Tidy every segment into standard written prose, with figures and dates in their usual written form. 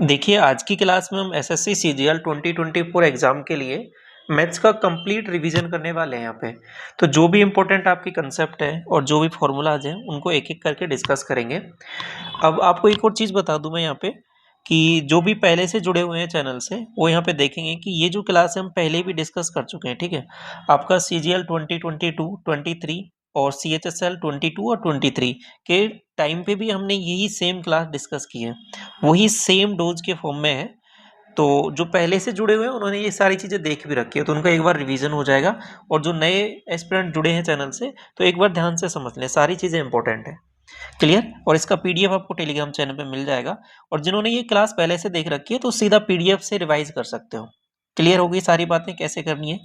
देखिए, आज की क्लास में हम एसएससी सीजीएल 2024 एग्जाम के लिए मैथ्स का कंप्लीट रिवीजन करने वाले हैं यहाँ पे। तो जो भी इम्पोर्टेंट आपकी कंसेप्ट है और जो भी फॉर्मूलाज हैं उनको एक एक करके डिस्कस करेंगे। अब आपको एक और चीज़ बता दूं मैं यहाँ पे कि जो भी पहले से जुड़े हुए हैं चैनल से वो यहाँ पे देखेंगे कि ये जो क्लास है हम पहले भी डिस्कस कर चुके हैं। ठीक है, आपका सीजीएल 2022 23 और सीएचएसएल 22 और 23 के टाइम पे भी हमने यही सेम क्लास डिस्कस की है, वही सेम डोज के फॉर्म में है। तो जो पहले से जुड़े हुए हैं उन्होंने ये सारी चीज़ें देख भी रखी है, तो उनका एक बार रिवीजन हो जाएगा। और जो नए एस्पिरेंट जुड़े हैं चैनल से तो एक बार ध्यान से समझ लें, सारी चीज़ें इंपॉर्टेंट है। क्लियर? और इसका पीडीएफ आपको टेलीग्राम चैनल पे मिल जाएगा। और जिन्होंने ये क्लास पहले से देख रखी है तो सीधा पीडीएफ से रिवाइज कर सकते हो। क्लियर हो गई सारी बातें कैसे करनी है?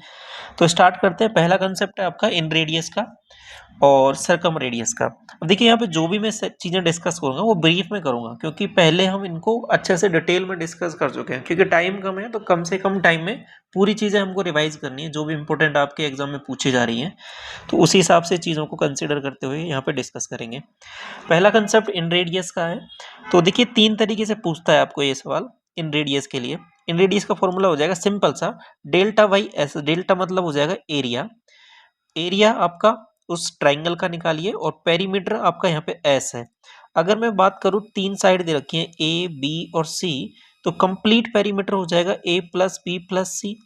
तो स्टार्ट करते हैं। पहला कंसेप्ट है आपका इन रेडियस का और सरकम रेडियस का। अब देखिए यहाँ पे जो भी मैं चीज़ें डिस्कस करूंगा वो ब्रीफ में करूंगा, क्योंकि पहले हम इनको अच्छे से डिटेल में डिस्कस कर चुके हैं। क्योंकि टाइम कम है तो कम से कम टाइम में पूरी चीज़ें हमको रिवाइज करनी है, जो भी इंपॉर्टेंट आपके एग्जाम में पूछी जा रही हैं। तो उसी हिसाब से चीज़ों को कंसिडर करते हुए यहाँ पे डिस्कस करेंगे। पहला कंसेप्ट इन रेडियस का है। तो देखिए 3 तरीके से पूछता है आपको ये सवाल इन रेडियस के लिए। इन रेडियस का फॉर्मूला हो जाएगा सिंपल सा, डेल्टा बाई एस। डेल्टा मतलब हो जाएगा एरिया। एरिया आपका उस ट्राइंगल का निकालिए और पेरीमीटर आपका यहाँ पे एस है। अगर मैं बात करूँ 3 साइड दे रखी है ए बी और सी, तो कंप्लीट पेरीमीटर हो जाएगा A plus B plus C.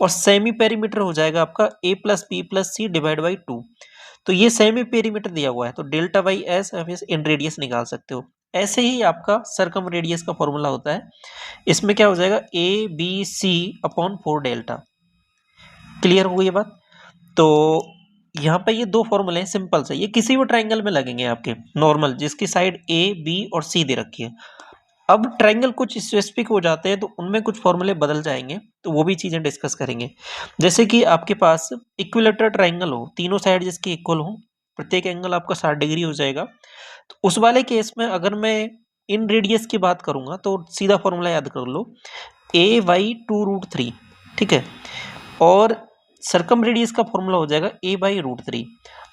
और सेमी पेरीमीटर हो जाएगा आपका A plus B plus C divide by 2। तो ये सेमी पेरीमीटर दिया हुआ है तो डेल्टा बाई एस आप इस इन रेडियस निकाल सकते हो। ऐसे ही आपका सरकम रेडियस का फॉर्मूला होता है। इसमें क्या हो जाएगा A B C upon 4 delta. Clear हो गई ये बात? तो यहाँ पे ये दो फॉर्मूले हैं सिंपल से, ये किसी भी ट्राइंगल में लगेंगे आपके नॉर्मल, जिसकी साइड ए बी और सी दे रखी है। अब ट्राइंगल कुछ स्पेसिफिक हो जाते हैं तो उनमें कुछ फॉर्मूले बदल जाएंगे, तो वो भी चीजें डिस्कस करेंगे। जैसे कि आपके पास इक्विलेटरल ट्राइंगल हो, तीनों साइड जिसकी इक्वल हो, प्रत्येक एंगल आपका 60 डिग्री हो जाएगा। तो उस वाले केस में अगर मैं इन रेडियस की बात करूंगा तो सीधा फॉर्मूला याद कर लो, ए वाई 2√3। ठीक है, और सरकम रेडियस का फॉर्मूला हो जाएगा ए बाई रूट 3।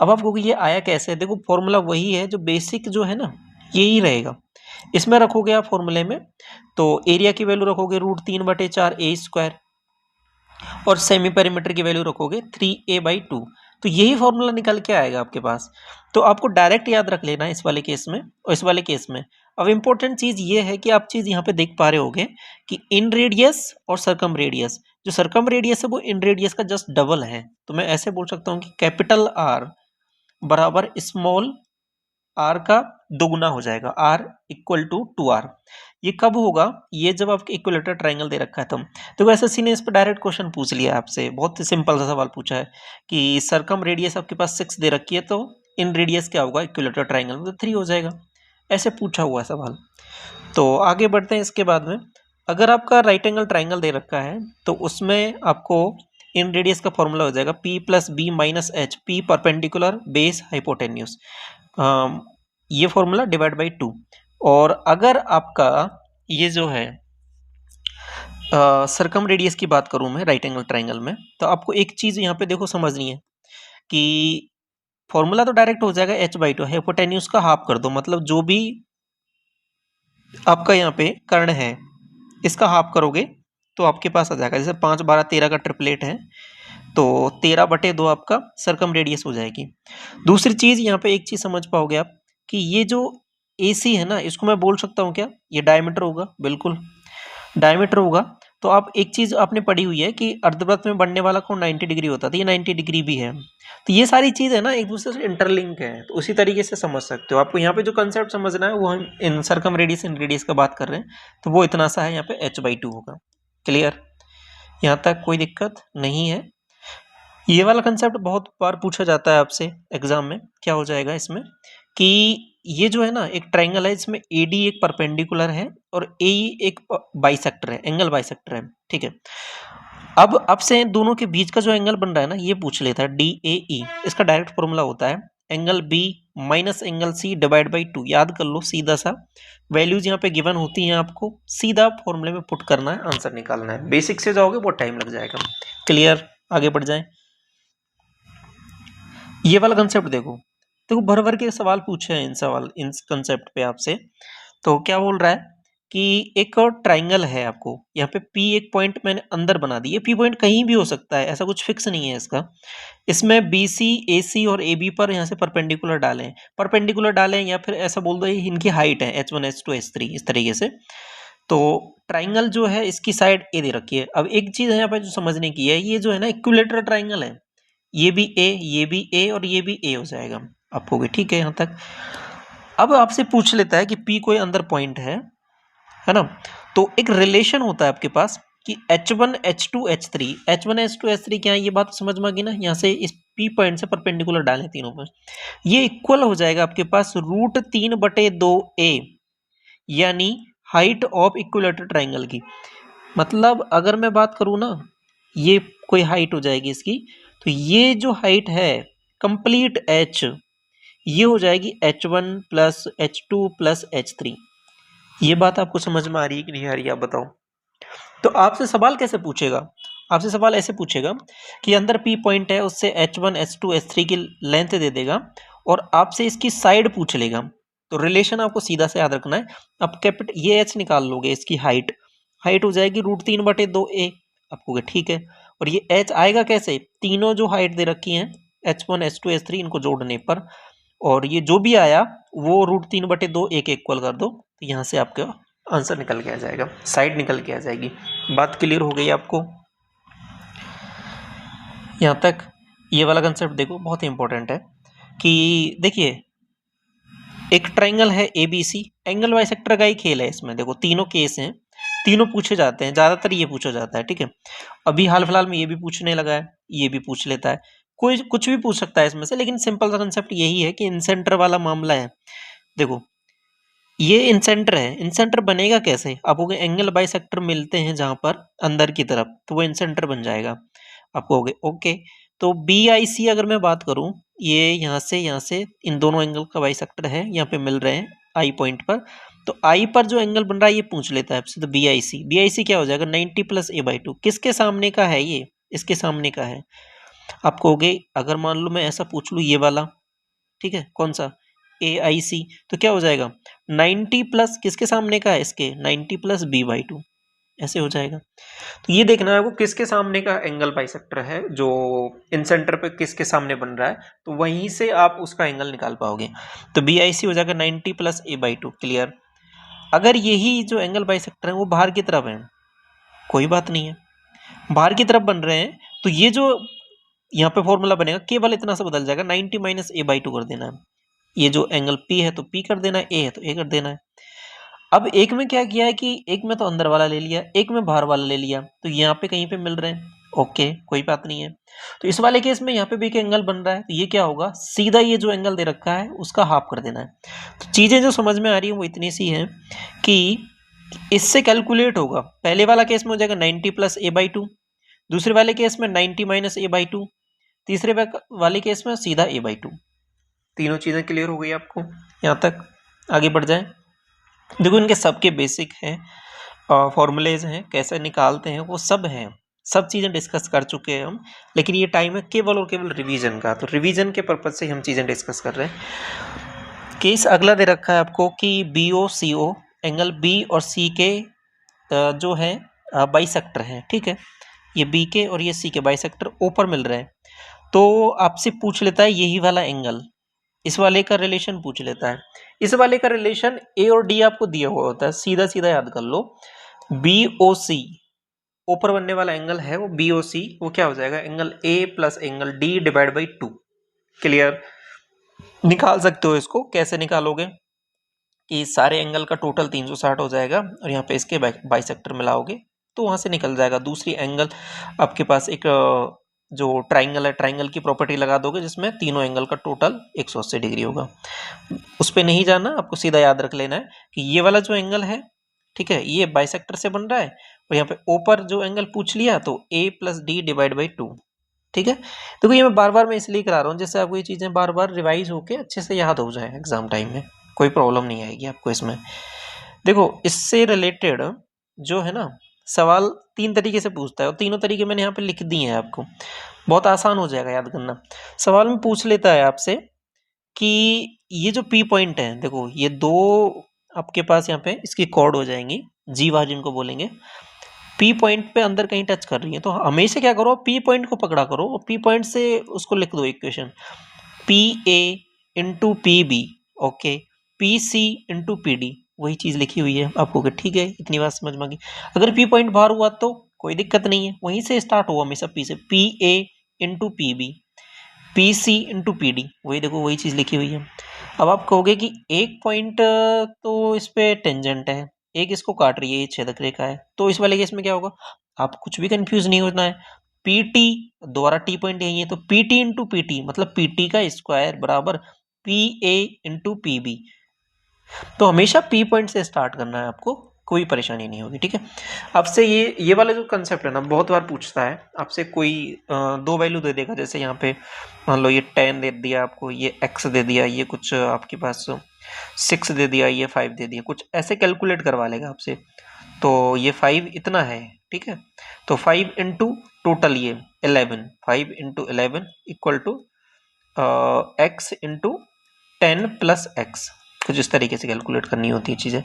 अब आपको ये आया कैसे? देखो फॉर्मूला वही है जो बेसिक जो है ना, यही रहेगा। इसमें रखोगे आप फॉर्मूले में तो एरिया की वैल्यू रखोगे √3/4 ए स्क्वायर, और सेमी पेरीमीटर की वैल्यू रखोगे 3a/2। तो यही फॉर्मूला निकल के आएगा आपके पास। तो आपको डायरेक्ट याद रख लेना है इस वाले केस में और इस वाले केस में। अब इंपॉर्टेंट चीज ये है कि आप चीज यहाँ पे देख पा रहे होगे कि इन रेडियस और सरकम रेडियस, जो सरकम रेडियस है वो इन रेडियस का जस्ट डबल है। तो मैं ऐसे बोल सकता हूँ कि कैपिटल आर बराबर स्मॉल आर का दोगुना हो जाएगा, आर इक्वल टू 2r। ये कब होगा? ये जब आपके इक्विलेटरल ट्राइंगल दे रखा है तब। तो एसएससी ने इस पर डायरेक्ट क्वेश्चन पूछ लिया आपसे, बहुत ही सिंपल सा सवाल पूछा है कि सरकम रेडियस आपके पास 6 दे रखी है तो इन रेडियस क्या होगा इक्विलेटरल ट्राइंगल में? तो 3 हो जाएगा। ऐसे पूछा हुआ है सवाल। तो आगे बढ़ते हैं। इसके बाद में अगर आपका राइट एंगल ट्राइंगल दे रखा है तो उसमें आपको इन रेडियस का फॉर्मूला हो जाएगा P plus B minus H, P perpendicular base hypotenuse, ये फॉर्मूला डिवाइड बाई 2। और अगर आपका ये जो है सरकम रेडियस की बात करूं मैं राइट एंगल ट्राइंगल में, तो आपको एक चीज यहाँ पे देखो समझनी है कि फॉर्मूला तो डायरेक्ट हो जाएगा h/2, हाइपोटेन्यूज का हाफ कर दो, मतलब जो भी आपका यहाँ पे कर्ण है इसका हाफ करोगे तो आपके पास आ जाएगा। जैसे 5 12 13 का ट्रिपलेट है तो 13/2 आपका सरकम रेडियस हो जाएगी। दूसरी चीज यहाँ पे एक चीज समझ पाओगे आप कि ये जो AC है ना, इसको मैं बोल सकता हूँ क्या? ये डायमीटर होगा, बिल्कुल डायमीटर होगा। तो आप एक चीज आपने पढ़ी हुई है कि अर्धवृत्त में बनने वाला कोण 90 डिग्री होता था, ये 90 डिग्री भी है। तो ये सारी चीज है ना एक दूसरे से इंटरलिंक है, तो उसी तरीके से समझ सकते हो। आपको यहाँ पे जो कंसेप्ट समझना है वो हम इन सरकम रेडियस इन रेडियस का बात कर रहे हैं, तो वो इतना सा है, यहाँ पे h/2 होगा। क्लियर? यहाँ तक कोई दिक्कत नहीं है। ये वाला कंसेप्ट बहुत बार पूछा जाता है आपसे एग्जाम में। क्या हो जाएगा इसमें कि ये जो है ना एक ट्राइंगल है, इसमें AD एक परपेंडिकुलर है और AE एक बाइसेक्टर है, एंगल बाइसेक्टर है। ठीक है, अब से दोनों के बीच का जो एंगल बन रहा है ना ये पूछ लेता है DAE। इसका डायरेक्ट फॉर्मूला होता है angle B minus angle C divide by 2। याद कर लो सीधा सा, वैल्यूज यहाँ पे गिवन होती हैं, आपको सीधा फॉर्मूले में पुट करना है, आंसर निकालना है। बेसिक से जाओगे बहुत टाइम लग जाएगा। क्लियर? आगे बढ़ जाए। ये वाला कंसेप्ट देखो, देखो भर भर के सवाल पूछे हैं इन कंसेप्ट पे आपसे। तो क्या बोल रहा है कि एक और ट्राइंगल है आपको यहाँ पे P एक पॉइंट मैंने अंदर बना दी है। P पॉइंट कहीं भी हो सकता है, ऐसा कुछ फिक्स नहीं है इसका। इसमें BC, AC और AB पर यहाँ से परपेंडिकुलर डालें या फिर ऐसा बोल दो इनकी हाइट है H1, H2, H3 इस तरीके से। तो ट्राइंगल जो है इसकी साइड ए दे रखी है। अब एक चीज यहाँ पे जो समझने की है, ये जो है ना इक्विलेटरल ट्राइंगल है, ये भी ए, ये भी ए और ये भी ए हो जाएगा आपको भी, ठीक है यहाँ तक। अब आपसे पूछ लेता है कि P कोई अंदर पॉइंट है ना, तो एक रिलेशन होता है आपके पास कि H1, H2, H3, H1, H2, H3 क्या है, ये बात समझ में आ गई ना। यहाँ से इस P पॉइंट से परपेंडिकुलर डालें तीनों पर, ये इक्वल हो जाएगा आपके पास √3/2a, यानी हाइट ऑफ इक्विलेटरल ट्राइंगल की। मतलब अगर मैं बात करूँ ना, ये कोई हाइट हो जाएगी इसकी, तो ये जो हाइट है कंप्लीट H, ये हो जाएगी H1 plus H2 plus H3। ये बात आपको समझ में आ रही है कि नहीं आ रही है, आप बताओ। तो आपसे सवाल कैसे पूछेगा, आपसे सवाल ऐसे पूछेगा कि अंदर P पॉइंट है, उससे H1, H2, H3 की लेंथ दे देगा और आपसे इसकी साइड पूछ लेगा। तो रिलेशन आपको सीधा से याद रखना है। अब कैपिटल ये H निकाल लोगे, इसकी हाइट हो जाएगी √3/2a आपको, ठीक है। और ये H आएगा कैसे, तीनों जो हाइट दे रखी हैं H1, H2, H3 इनको जोड़ने पर, और ये जो भी आया वो √3/2a के इक्वल कर दो, तो यहाँ से आपका आंसर निकल के आ जाएगा, साइड निकल के आ जाएगी। बात क्लियर हो गई आपको यहाँ तक। ये वाला कंसेप्ट देखो बहुत ही इंपॉर्टेंट है कि देखिए एक ट्राइंगल है ABC, एंगल बाइसेक्टर का ही खेल है इसमें। देखो तीनों केस हैं, तीनों पूछे जाते हैं, ज्यादातर ये पूछा जाता है, ठीक है। अभी हाल फिलहाल में ये भी पूछने लगा है, ये भी पूछ लेता है, कोई कुछ भी पूछ सकता है इसमें से, लेकिन सिंपल सा कंसेप्ट यही है कि इनसेंटर वाला मामला है। देखो ये इनसेंटर है, इनसेंटर बनेगा कैसे, आपको एंगल बाइसेक्टर मिलते हैं जहां पर अंदर की तरफ, तो वो इनसेंटर बन जाएगा आपको, हो गए ओके। तो BIC अगर मैं बात करूं, ये यहाँ से इन दोनों एंगल का बाइसेक्टर है, यहाँ पे मिल रहे हैं I पॉइंट पर, तो I पर जो एंगल बन रहा है ये पूछ लेता है आपसे। तो BIC क्या हो जाएगा 90 + a/2, किसके सामने का है, ये इसके सामने का है। आपको हो गए, अगर मान लो मैं ऐसा पूछ लूँ ये वाला, ठीक है, कौन सा AIC, तो क्या हो जाएगा 90 प्लस किसके सामने का है, इसके 90 + b/2, ऐसे हो जाएगा। तो ये देखना है आपको किसके सामने का एंगल बाइसेक्टर है, जो इन सेंटर पे किसके सामने बन रहा है, तो वहीं से आप उसका एंगल निकाल पाओगे। तो BIC हो जाएगा 90 + a/2, क्लियर। अगर यही जो एंगल बाइसेक्टर है वो बाहर की तरफ है, कोई बात नहीं है, बाहर की तरफ बन रहे हैं, तो ये जो यहाँ पे फॉर्मूला बनेगा केवल इतना सा बदल जाएगा, 90 - a/2 कर देना है। ये जो एंगल P है तो P कर देना है, A है तो A कर देना है। अब एक में क्या किया है कि एक में तो अंदर वाला ले लिया, एक में बाहर वाला ले लिया, तो यहाँ पे कहीं पे मिल रहे हैं, ओके कोई बात नहीं है। तो इस वाले केस में यहाँ पे भी एक एंगल बन रहा है, तो ये क्या होगा, सीधा ये जो एंगल दे रखा है उसका हाफ कर देना है। तो चीजें जो समझ में आ रही है वो इतनी सी है कि इससे कैलकुलेट होगा, पहले वाला केस में हो जाएगा 90 + a/2, दूसरे वाले केस में 90 - a/2, तीसरे वाले केस में सीधा a/2। तीनों चीजें क्लियर हो गई आपको यहाँ तक, आगे बढ़ जाएं। देखो इनके सबके बेसिक हैं, फॉर्मूलेज हैं, कैसे निकालते हैं वो सब हैं, सब चीज़ें डिस्कस कर चुके हैं हम, लेकिन ये टाइम है केवल और केवल रिवीजन का, तो रिवीजन के पर्पज से हम चीज़ें डिस्कस कर रहे हैं। केस अगला दे रखा है आपको कि BOCO एंगल B और C के जो है बाइसेक्टर हैं, ठीक है। ये B के और ये C के बाइसेक्टर ऊपर मिल रहे हैं, तो आपसे पूछ लेता है यही वाला एंगल, इस वाले का रिलेशन पूछ लेता है। इस वाले का रिलेशन A और D आपको दिया हुआ होता है, सीधा सीधा याद कर लो। BOC ऊपर बनने वाला एंगल है वो BOC, वो क्या हो जाएगा angle A + angle D / 2, clear. निकाल सकते हो इसको, कैसे निकालोगे कि सारे एंगल का टोटल 360 हो जाएगा और यहाँ पे इसके बाइसेक्टर मिलाओगे तो वहां से निकल जाएगा। दूसरी एंगल आपके पास एक जो ट्राइंगल है, ट्राइंगल की प्रॉपर्टी लगा दोगे जिसमें तीनों एंगल का टोटल 180 डिग्री होगा। उस पर नहीं जाना, आपको सीधा याद रख लेना है कि ये वाला जो एंगल है, ठीक है, ये बाइसेक्टर से बन रहा है, और यहाँ पे ऊपर जो एंगल पूछ लिया तो A + D / 2, ठीक है। देखो ये मैं बार बार मैं इसलिए करा रहा हूँ जैसे आपको ये चीजें बार बार रिवाइज होके अच्छे से याद हो जाए एग्जाम टाइम में, कोई प्रॉब्लम नहीं आएगी आपको इसमें। देखो इससे रिलेटेड जो है ना सवाल 3 तरीके से पूछता है, और तीनों तरीके मैंने यहाँ पे लिख दिए हैं आपको, बहुत आसान हो जाएगा याद करना। सवाल में पूछ लेता है आपसे कि ये जो P पॉइंट है, देखो ये दो आपके पास यहाँ पे इसकी कॉर्ड हो जाएंगी, जी बार जिनको बोलेंगे, पी पॉइंट पे अंदर कहीं टच कर रही है, तो हमेशा क्या करो, पी पॉइंट को पकड़ा करो और पी पॉइंट से उसको लिख दो equation, P A into P B, okay, P C into P D, वही चीज लिखी हुई है आपको, ठीक है, इतनी बात समझ में आ गई। अगर पी पॉइंट बाहर हुआ तो कोई दिक्कत नहीं है, वहीं से स्टार्ट हुआ हमेशा पी से, P A into P B, P C into P D, वही देखो वही चीज लिखी हुई है। अब आप कहोगे कि एक पॉइंट तो इस पे टेंजेंट है, एक इसको काट रही है, ये छेदक रेखा है, तो इस वाले केस में क्या होगा, आप कुछ भी कंफ्यूज नहीं होना है, पी टी, दोबारा टी पॉइंट यही है, तो P T into P T मतलब पी टी का स्क्वायर बराबर P A into P B, तो हमेशा पी पॉइंट से स्टार्ट करना है आपको, कोई परेशानी नहीं होगी, ठीक है। आपसे ये वाला जो कंसेप्ट है ना, बहुत बार पूछता है आपसे, कोई दो वैल्यू दे देगा, जैसे यहाँ पे मान लो ये 10 दे दिया आपको, ये x दे दिया, ये कुछ आपके पास 6 दे दिया, ये 5 दे दिया, कुछ ऐसे कैलकुलेट करवा लेगा आपसे, तो ये 5 इतना है, ठीक है, तो 5 इंटू टोटल ये 11, 5 into 11 equal to x into 10 plus x, कुछ इस तरीके से कैलकुलेट करनी होती है चीज़ें।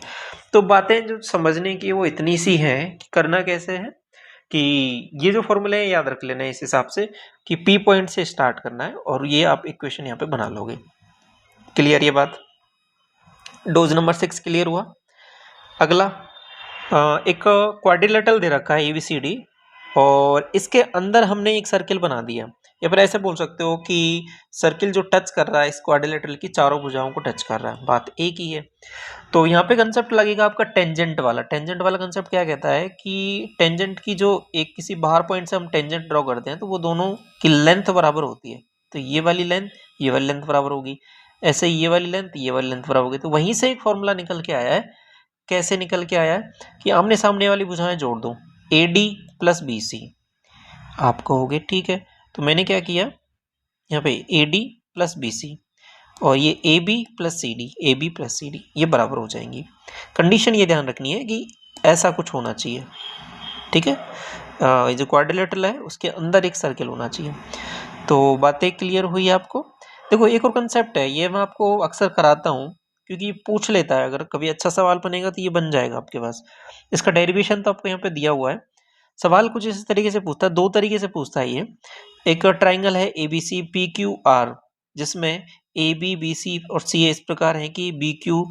तो बातें जो समझने की वो इतनी सी हैं कि करना कैसे है कि ये जो फॉर्मूले है याद रख लेना है इस हिसाब से कि पी पॉइंट से स्टार्ट करना है, और ये आप इक्वेशन यहाँ पे बना लोगे। क्लियर ये बात? डोज नंबर 6 क्लियर हुआ। अगला एक क्वाड्रिलेटरल दे रखा है ABCD, और इसके अंदर हमने एक सर्किल बना दिया, या फिर ऐसे बोल सकते हो कि सर्किल जो टच कर रहा है इस क्वाड्रिलेटरल की चारों भुजाओं को टच कर रहा है, बात एक ही है। तो यहाँ पे कंसेप्ट लगेगा आपका टेंजेंट वाला। टेंजेंट वाला कंसेप्ट क्या कहता है कि टेंजेंट की जो एक किसी बाहर पॉइंट से हम टेंजेंट ड्रॉ करते हैं तो वो दोनों की लेंथ बराबर होती है, तो ये वाली लेंथ बराबर होगी, ऐसे ये वाली लेंथ बराबर होगी। तो वहीं से एक फॉर्मूला निकल के आया है। कैसे निकल के आया है कि आमने सामने वाली भुजाएं जोड़ दो, AD प्लस BC। आप कहोगे ठीक है, तो मैंने क्या किया, यहाँ पे AD प्लस BC और ये AB प्लस CD ये बराबर हो जाएंगी। कंडीशन ये ध्यान रखनी है कि ऐसा कुछ होना चाहिए, ठीक है। ये जो क्वाड्रिलेटरल है उसके अंदर एक सर्किल होना चाहिए। तो बातें क्लियर हुई आपको। देखो एक और कंसेप्ट है, ये मैं आपको अक्सर कराता हूँ क्योंकि पूछ लेता है, अगर कभी अच्छा सवाल बनेगा तो ये बन जाएगा आपके पास। इसका डेरिवेशन तो आपको यहाँ पे दिया हुआ है। सवाल कुछ इस तरीके से पूछता है, दो तरीके से पूछता है ये। एक ट्राइंगल है ABC PQR, जिसमें AB BC और CA इस प्रकार है कि BQ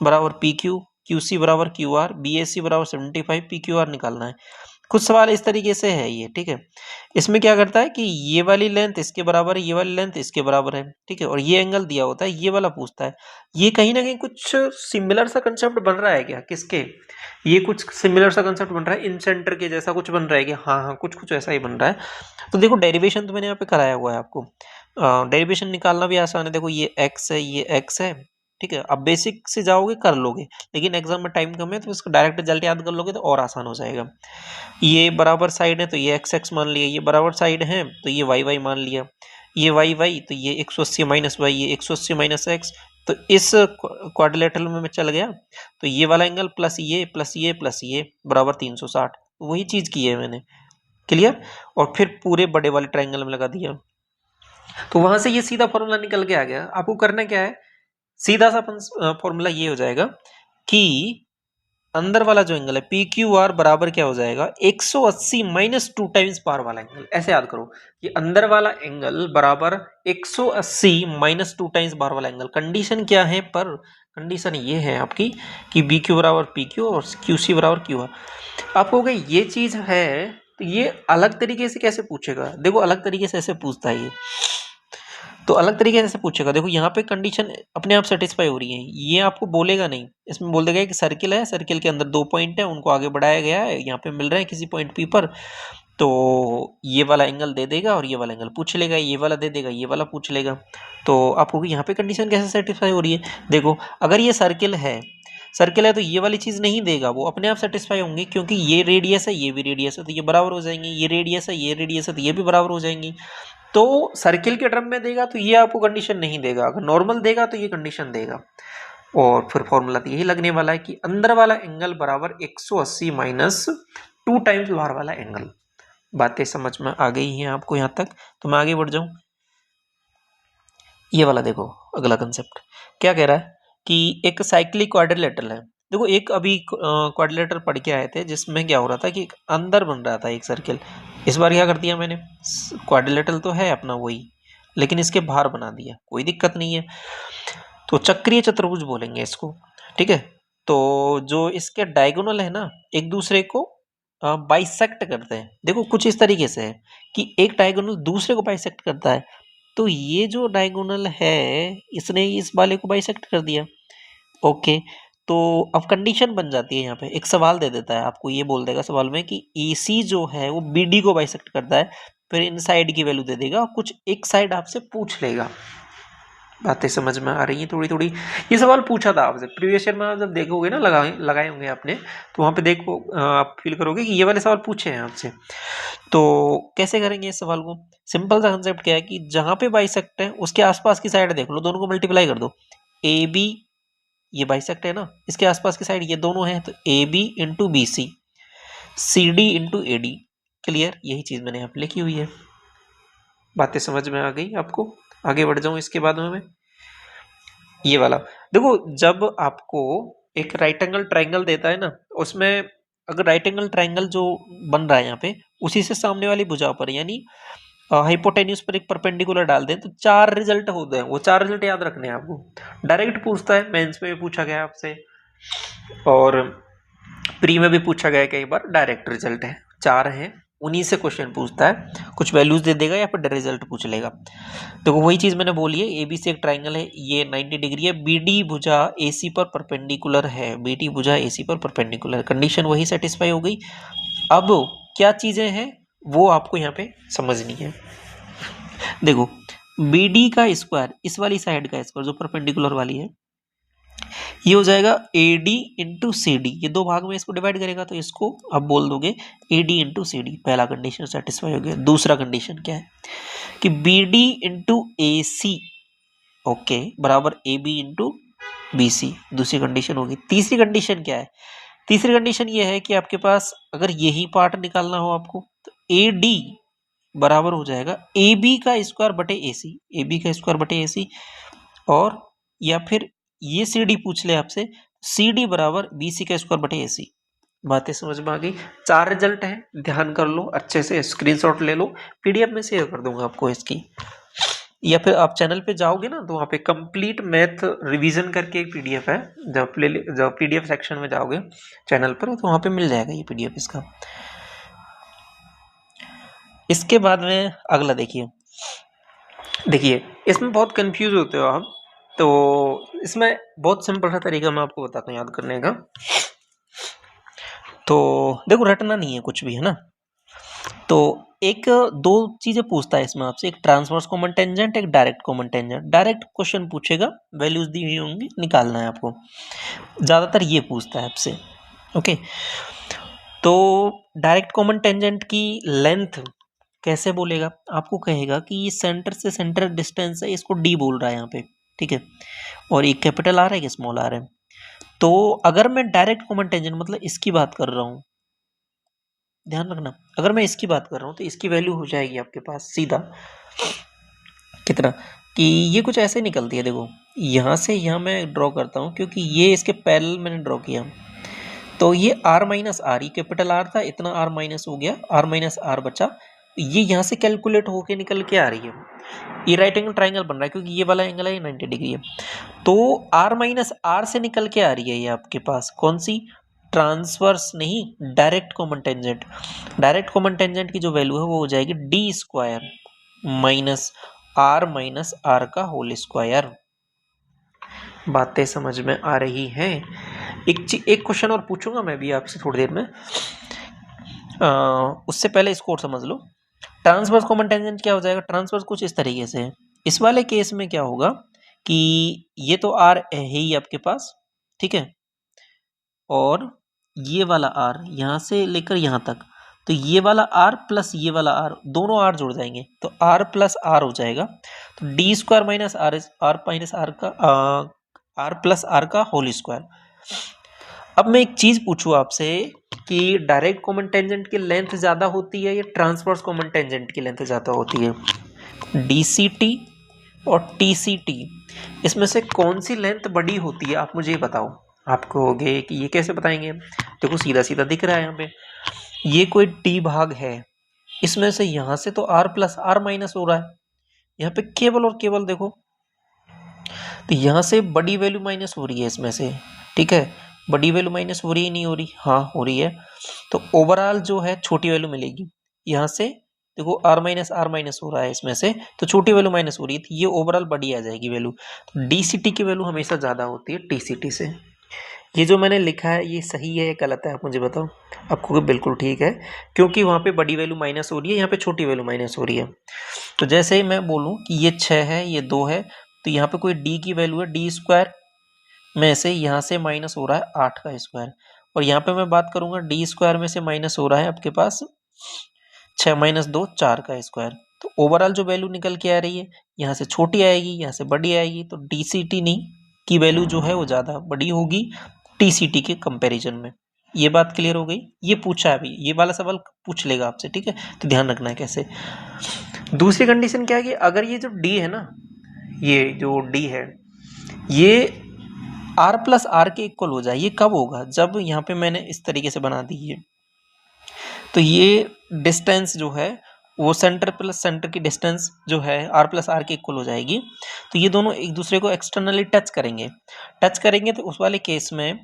बराबर PQ, QC बराबर QR, BAC बराबर 75, PQR निकालना है। कुछ सवाल इस तरीके से है ये, ठीक है। इसमें क्या करता है कि ये वाली लेंथ इसके बराबर है, ये वाली लेंथ इसके बराबर है, ठीक है, और ये एंगल दिया होता है, ये वाला पूछता है। ये कहीं ना कहीं कुछ सिमिलर सा कंसेप्ट बन रहा है क्या, किसके, ये कुछ सिमिलर सा कंसेप्ट बन रहा है इन सेंटर के जैसा कुछ बन रहा है क्या? हाँ हाँ, कुछ कुछ ऐसा ही बन रहा है। तो देखो डेरिवेशन तो मैंने यहाँ पे कराया हुआ है आपको। डेरिवेशन निकालना भी आसान है। देखो ये x है, ये x है, ठीक है। अब बेसिक से जाओगे कर लोगे, लेकिन एग्जाम में टाइम कम है तो इसको डायरेक्ट रिजल्ट याद कर लोगे तो और आसान हो जाएगा। ये बराबर साइड है तो ये एक्स एक्स मान लिया, ये बराबर साइड है तो ये वाई वाई मान लिया, ये वाई वाई तो ये 180 माइनस वाई, ये 180 माइनस एक्स। तो इस क्वाड्रिलेटरल में मैं चल गया तो ये वाला एंगल प्लस ये प्लस ये प्लस ये बराबर 360, वही चीज की है मैंने। क्लियर? और फिर पूरे बड़े वाले ट्राइंगल में लगा दिया, तो वहां से ये सीधा फॉर्मूला निकल के आ गया। आपको करना क्या है, सीधा सा फॉर्मूला ये हो जाएगा कि अंदर वाला जो एंगल है पी क्यू आर बराबर क्या हो जाएगा, 180 माइनस 2 टाइम्स पार वाला एंगल। ऐसे याद करो कि अंदर वाला एंगल बराबर 180 माइनस 2 टाइम्स बाहर वाला एंगल। कंडीशन क्या है, पर कंडीशन ये है आपकी कि बी क्यू बराबर पी क्यू और क्यू सी बराबर क्यू आर। आप कहोगे ये चीज है तो ये अलग तरीके से कैसे पूछेगा। देखो अलग तरीके से ऐसे पूछता है ये, तो अलग तरीके से पूछेगा। देखो यहाँ पे कंडीशन अपने आप सेटिस्फाई हो रही है, ये आपको बोलेगा नहीं, इसमें बोल देगा कि सर्किल है, सर्किल के अंदर 2 पॉइंट है, उनको आगे बढ़ाया गया है, यहाँ पे मिल रहे हैं किसी पॉइंट पी पर, तो ये वाला एंगल दे देगा और ये वाला एंगल पूछ लेगा, ये वाला दे देगा, ये वाला पूछ लेगा। तो आपको यहाँ पे कंडीशन कैसे सेटिस्फाई हो रही है। देखो अगर ये सर्किल है तो ये वाली चीज नहीं देगा, वो अपने आप सेटिस्फाई होंगे क्योंकि ये रेडियस है, ये भी रेडियस है, तो ये बराबर हो जाएंगे, ये रेडियस है, ये रेडियस है, तो ये भी बराबर हो जाएंगी। तो सर्किल के टर्म में देगा तो ये आपको कंडीशन नहीं देगा, अगर नॉर्मल देगा तो ये कंडीशन देगा। और फिर फॉर्मूला तो यही लगने वाला है कि अंदर वाला एंगल बराबर 180 माइनस 2 टाइम्स बाहर वाला एंगल। बातें समझ में आ गई हैं आपको यहाँ तक? तो मैं आगे बढ़ जाऊं। ये वाला देखो अगला कंसेप्ट क्या कह रहा है कि एक साइक्लिक क्वाड्रिलेटरल है। देखो एक अभी क्वाड्रिलेटरल पढ़ के आए थे जिसमें क्या हो रहा था कि अंदर बन रहा था एक सर्किल। इस बार क्या कर दिया मैंने, क्वाड्रिलेटरल तो है अपना वही, लेकिन इसके बाहर बना दिया, कोई दिक्कत नहीं है। तो चक्रीय चतुर्भुज बोलेंगे इसको, ठीक है। तो जो इसके डायगोनल है ना, एक दूसरे को बाइसेक्ट करते हैं। देखो कुछ इस तरीके से है कि एक डायगोनल दूसरे को बाइसेक्ट करता है, तो ये जो डायगोनल है इसने इस वाले को बाइसेक्ट कर दिया। ओके, तो अब कंडीशन बन जाती है, यहाँ पे एक सवाल दे देता है आपको, ये बोल देगा सवाल में कि AC जो है वो BD को बाइसेक्ट करता है, फिर इन साइड की वैल्यू दे देगा और कुछ एक साइड आपसे पूछ लेगा। बातें समझ में आ रही हैं थोड़ी थोड़ी। ये सवाल पूछा था आपसे प्रीवियस ईयर में, आप जब देखोगे ना लगाए होंगे आपने, तो वहाँ पे देखो आप फील करोगे कि ये वाले सवाल पूछे हैं आपसे। तो कैसे करेंगे इस सवाल को, सिंपल सा कंसेप्ट क्या है कि जहाँ पे बाइसेक्ट है उसके आसपास की साइड देख लो, दोनों को मल्टीप्लाई कर दो। AB ये बाइसेक्ट है ना, इसके आसपास की साइड ये दोनों हैं, तो AB into BC, CD into AD। Clear, यही चीज मैंने यहाँ पे लिखी हुई है। बातें समझ में आ गई आपको? आगे बढ़ जाऊं इसके बाद में मैं, ये वाला देखो, जब आपको एक राइट एंगल ट्राइंगल देता है ना, उसमें अगर राइट एंगल ट्राइंगल जो बन रहा है यहाँ पे, उसी से सामने वाली भुजा पर यानी हाइपोटेन्यूज पर एक परपेंडिकुलर डाल दें तो 4 रिजल्ट होते हैं। वो 4 रिजल्ट याद रखने हैं आपको। डायरेक्ट पूछता है, मेंस में भी पूछा गया आपसे और प्री में भी पूछा गया कई बार। डायरेक्ट रिजल्ट है, 4 हैं, उन्हीं से क्वेश्चन पूछता है, कुछ वैल्यूज दे देगा या फिर रिजल्ट पूछ लेगा। तो वही चीज मैंने बोली है, ABC एक ट्राइंगल है, ये 90 डिग्री है, BD भुजा AC पर परपेंडिकुलर है, BD भुजा AC पर परपेंडिकुलर, कंडीशन वही सेटिस्फाई हो गई। अब क्या चीजें हैं वो आपको यहाँ पे समझनी है। देखो BD का स्क्वायर, इस वाली साइड का स्क्वायर जो परपेंडिकुलर वाली है, ये हो जाएगा AD इंटू CD, ये दो भाग में इसको डिवाइड करेगा, तो इसको आप बोल दोगे AD इंटू CD। पहला कंडीशन सेटिस्फाई हो गया। दूसरा कंडीशन क्या है कि BD इंटू AC ओके बराबर AB इंटू BC, दूसरी कंडीशन होगी। तीसरी कंडीशन क्या है, तीसरी कंडीशन ये है कि आपके पास अगर यही पार्ट निकालना हो आपको, तो AD बराबर हो जाएगा AB का स्क्वायर बटे AC, AB का स्क्वायर बटे AC, और या फिर ये CD पूछ ले आपसे, CD बराबर BC का स्क्वायर बटे AC। बातें समझ में आ गई? 4 रिजल्ट हैं, ध्यान कर लो अच्छे से, स्क्रीनशॉट ले लो, PDF में शेयर कर दूंगा आपको इसकी, या फिर आप चैनल पे जाओगे ना तो वहाँ पे कंप्लीट मैथ रिवीजन करके एक PDF है, जब PDF सेक्शन में जाओगे चैनल पर तो वहाँ पे मिल जाएगा ये PDF इसका। इसके बाद में अगला देखिए, इसमें बहुत कंफ्यूज होते हो आप, तो इसमें बहुत सिंपल सा तरीका मैं आपको बताता हूँ याद करने का। तो देखो रटना नहीं है कुछ भी, है ना। तो एक दो चीजें पूछता है इसमें आपसे, एक ट्रांसवर्स कॉमन टेंजेंट, एक direct common tangent. Direct question पूछेगा, वैल्यूज दी हुई होंगी, निकालना है आपको, ज्यादातर ये पूछता है आपसे। ओके, तो डायरेक्ट कॉमन टेंजेंट की लेंथ कैसे बोलेगा, आपको कहेगा कि ये सेंटर से सेंटर डिस्टेंस है, इसको D बोल रहा है यहाँ पे, ठीक है, और एक कैपिटल R है कि स्मॉल r है। तो अगर मैं डायरेक्ट कॉमन टेंजेंट मतलब इसकी बात कर रहा हूँ, ध्यान रखना, अगर मैं इसकी बात कर रहा हूँ तो इसकी वैल्यू हो जाएगी आपके पास सीधा कितना, कि ये कुछ ऐसे निकलती है। देखो यहाँ से यहाँ मैं ड्रॉ करता हूँ क्योंकि ये इसके पैरेलल मैंने ड्रॉ किया, तो ये R माइनस आर, ये कैपिटल R था, इतना R माइनस हो गया, R माइनस R बचा, ये यहाँ से कैलकुलेट होके निकल के आ रही है। ये राइट एंगल ट्राइंगल बन रहा है क्योंकि ये वाला एंगल है 90 डिग्री है, तो R माइनस R से निकल के आ रही है ये आपके पास कौन सी, ट्रांसवर्स नहीं, direct common tangent. Direct common tangent की जो वैल्यू है वो हो जाएगी D स्क्वायर माइनस R का होल स्क्वायर। बातें समझ में आ रही हैं? एक क्वेश्चन और पूछूंगा मैं भी आपसे थोड़ी देर में, उससे पहले इसको और समझ लो। ट्रांसवर्स कॉमन टेंजेंट क्या हो जाएगा, ट्रांसवर्स कुछ इस तरीके से है। इस वाले केस में क्या होगा कि ये तो R है ही आपके पास, ठीक है, और ये वाला R यहाँ से लेकर यहाँ तक, तो ये वाला R प्लस ये वाला R, दोनों R जुड़ जाएंगे तो R प्लस R हो जाएगा। तो D square minus R minus R का R प्लस R का होल स्क्वायर। अब मैं एक चीज पूछूं आपसे कि डायरेक्ट कॉमन टेंजेंट की लेंथ ज्यादा होती है या ट्रांसवर्स कॉमन टेंजेंट की लेंथ ज्यादा होती है, DCT और TCT, इसमें से कौन सी लेंथ बड़ी होती है, आप मुझे ये बताओ। आप कहोगे कि ये कैसे बताएंगे। देखो सीधा सीधा दिख रहा है यहाँ पे, ये कोई T भाग है, इसमें से यहाँ से तो R प्लस R माइनस हो रहा है, यहाँ पे केवल और केवल देखो, तो यहाँ से बड़ी वैल्यू माइनस हो रही है इसमें से, ठीक है। बड़ी वैल्यू माइनस हो रही है नहीं हो रही, हाँ हो रही है। तो ओवरऑल जो है छोटी वैल्यू मिलेगी, यहाँ से देखो R माइनस हो रहा है इसमें से, तो छोटी वैल्यू माइनस हो रही है, तो ये ओवरऑल बड़ी आ जाएगी वैल्यू। तो DCT की वैल्यू हमेशा ज़्यादा होती है TCT से। ये जो मैंने लिखा है ये सही है या गलत है, आप मुझे बताओ। आपको बिल्कुल ठीक है, क्योंकि वहाँ पे बड़ी वैल्यू माइनस हो रही है, यहाँ पे छोटी वैल्यू माइनस हो रही है। तो जैसे ही मैं बोलूँ कि ये 6 है ये 2 है, तो यहाँ पे कोई D की वैल्यू है, D स्क्वायर में से यहाँ से माइनस हो रहा है 8 का स्क्वायर, और यहाँ पे मैं बात करूँगा D स्क्वायर में से माइनस हो रहा है आपके पास 6 माइनस 2 4 का स्क्वायर। तो ओवरऑल जो वैल्यू निकल के आ रही है, यहाँ से छोटी आएगी यहाँ से बड़ी आएगी, तो DCT नहीं की वैल्यू जो है वो ज़्यादा बड़ी होगी TCT के कंपैरिजन में। ये बात क्लियर हो गई। ये पूछा है अभी, ये वाला सवाल पूछ लेगा आपसे, ठीक है, तो ध्यान रखना है कैसे। दूसरी कंडीशन क्या है कि अगर ये जो D है ना, ये जो D है ये R प्लस R के इक्वल हो जाए, ये कब होगा, जब यहाँ पे मैंने इस तरीके से बना दी है, तो ये डिस्टेंस जो है वो सेंटर प्लस सेंटर की डिस्टेंस जो है R प्लस R के इक्वल हो जाएगी। तो ये दोनों एक दूसरे को एक्सटर्नली टच करेंगे तो उस वाले केस में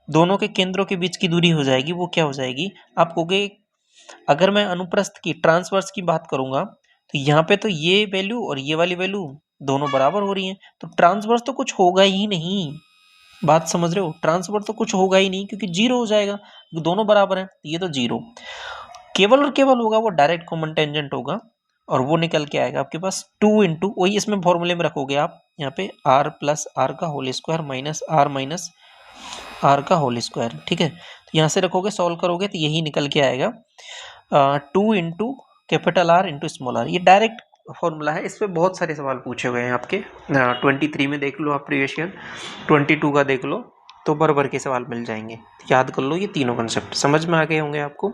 दोनों के केंद्रों के बीच की दूरी हो जाएगी, वो क्या हो जाएगी, आप कहोगे अगर मैं अनुप्रस्थ की ट्रांसवर्स की बात करूंगा तो यहाँ पे तो ये वैल्यू और ये वाली वैल्यू दोनों बराबर हो रही हैं, तो ट्रांसवर्स तो कुछ होगा ही नहीं। बात समझ रहे हो, ट्रांसवर्स तो कुछ होगा ही नहीं क्योंकि जीरो हो जाएगा, दोनों बराबर हैं, ये तो जीरो। केवल और केवल होगा वो डायरेक्ट कॉमन टेंजेंट होगा, और वो निकल के आएगा आपके पास 2 इंटू, वही इसमें फॉर्मूले में रखोगे आप यहाँ पे R प्लस R का होल स्क्वायर माइनस R का होल स्क्वायर, ठीक है। तो यहाँ से रखोगे, सॉल्व करोगे तो यही निकल के आएगा 2 into capital R into small r। ये डायरेक्ट फॉर्मूला है, इस पर बहुत सारे सवाल पूछे हुए हैं आपके 23 में देख लो आप प्रीवियस ईयर, 22 का देख लो, तो भर के सवाल मिल जाएंगे। याद कर लो, ये तीनों कंसेप्ट समझ में आ गए होंगे आपको।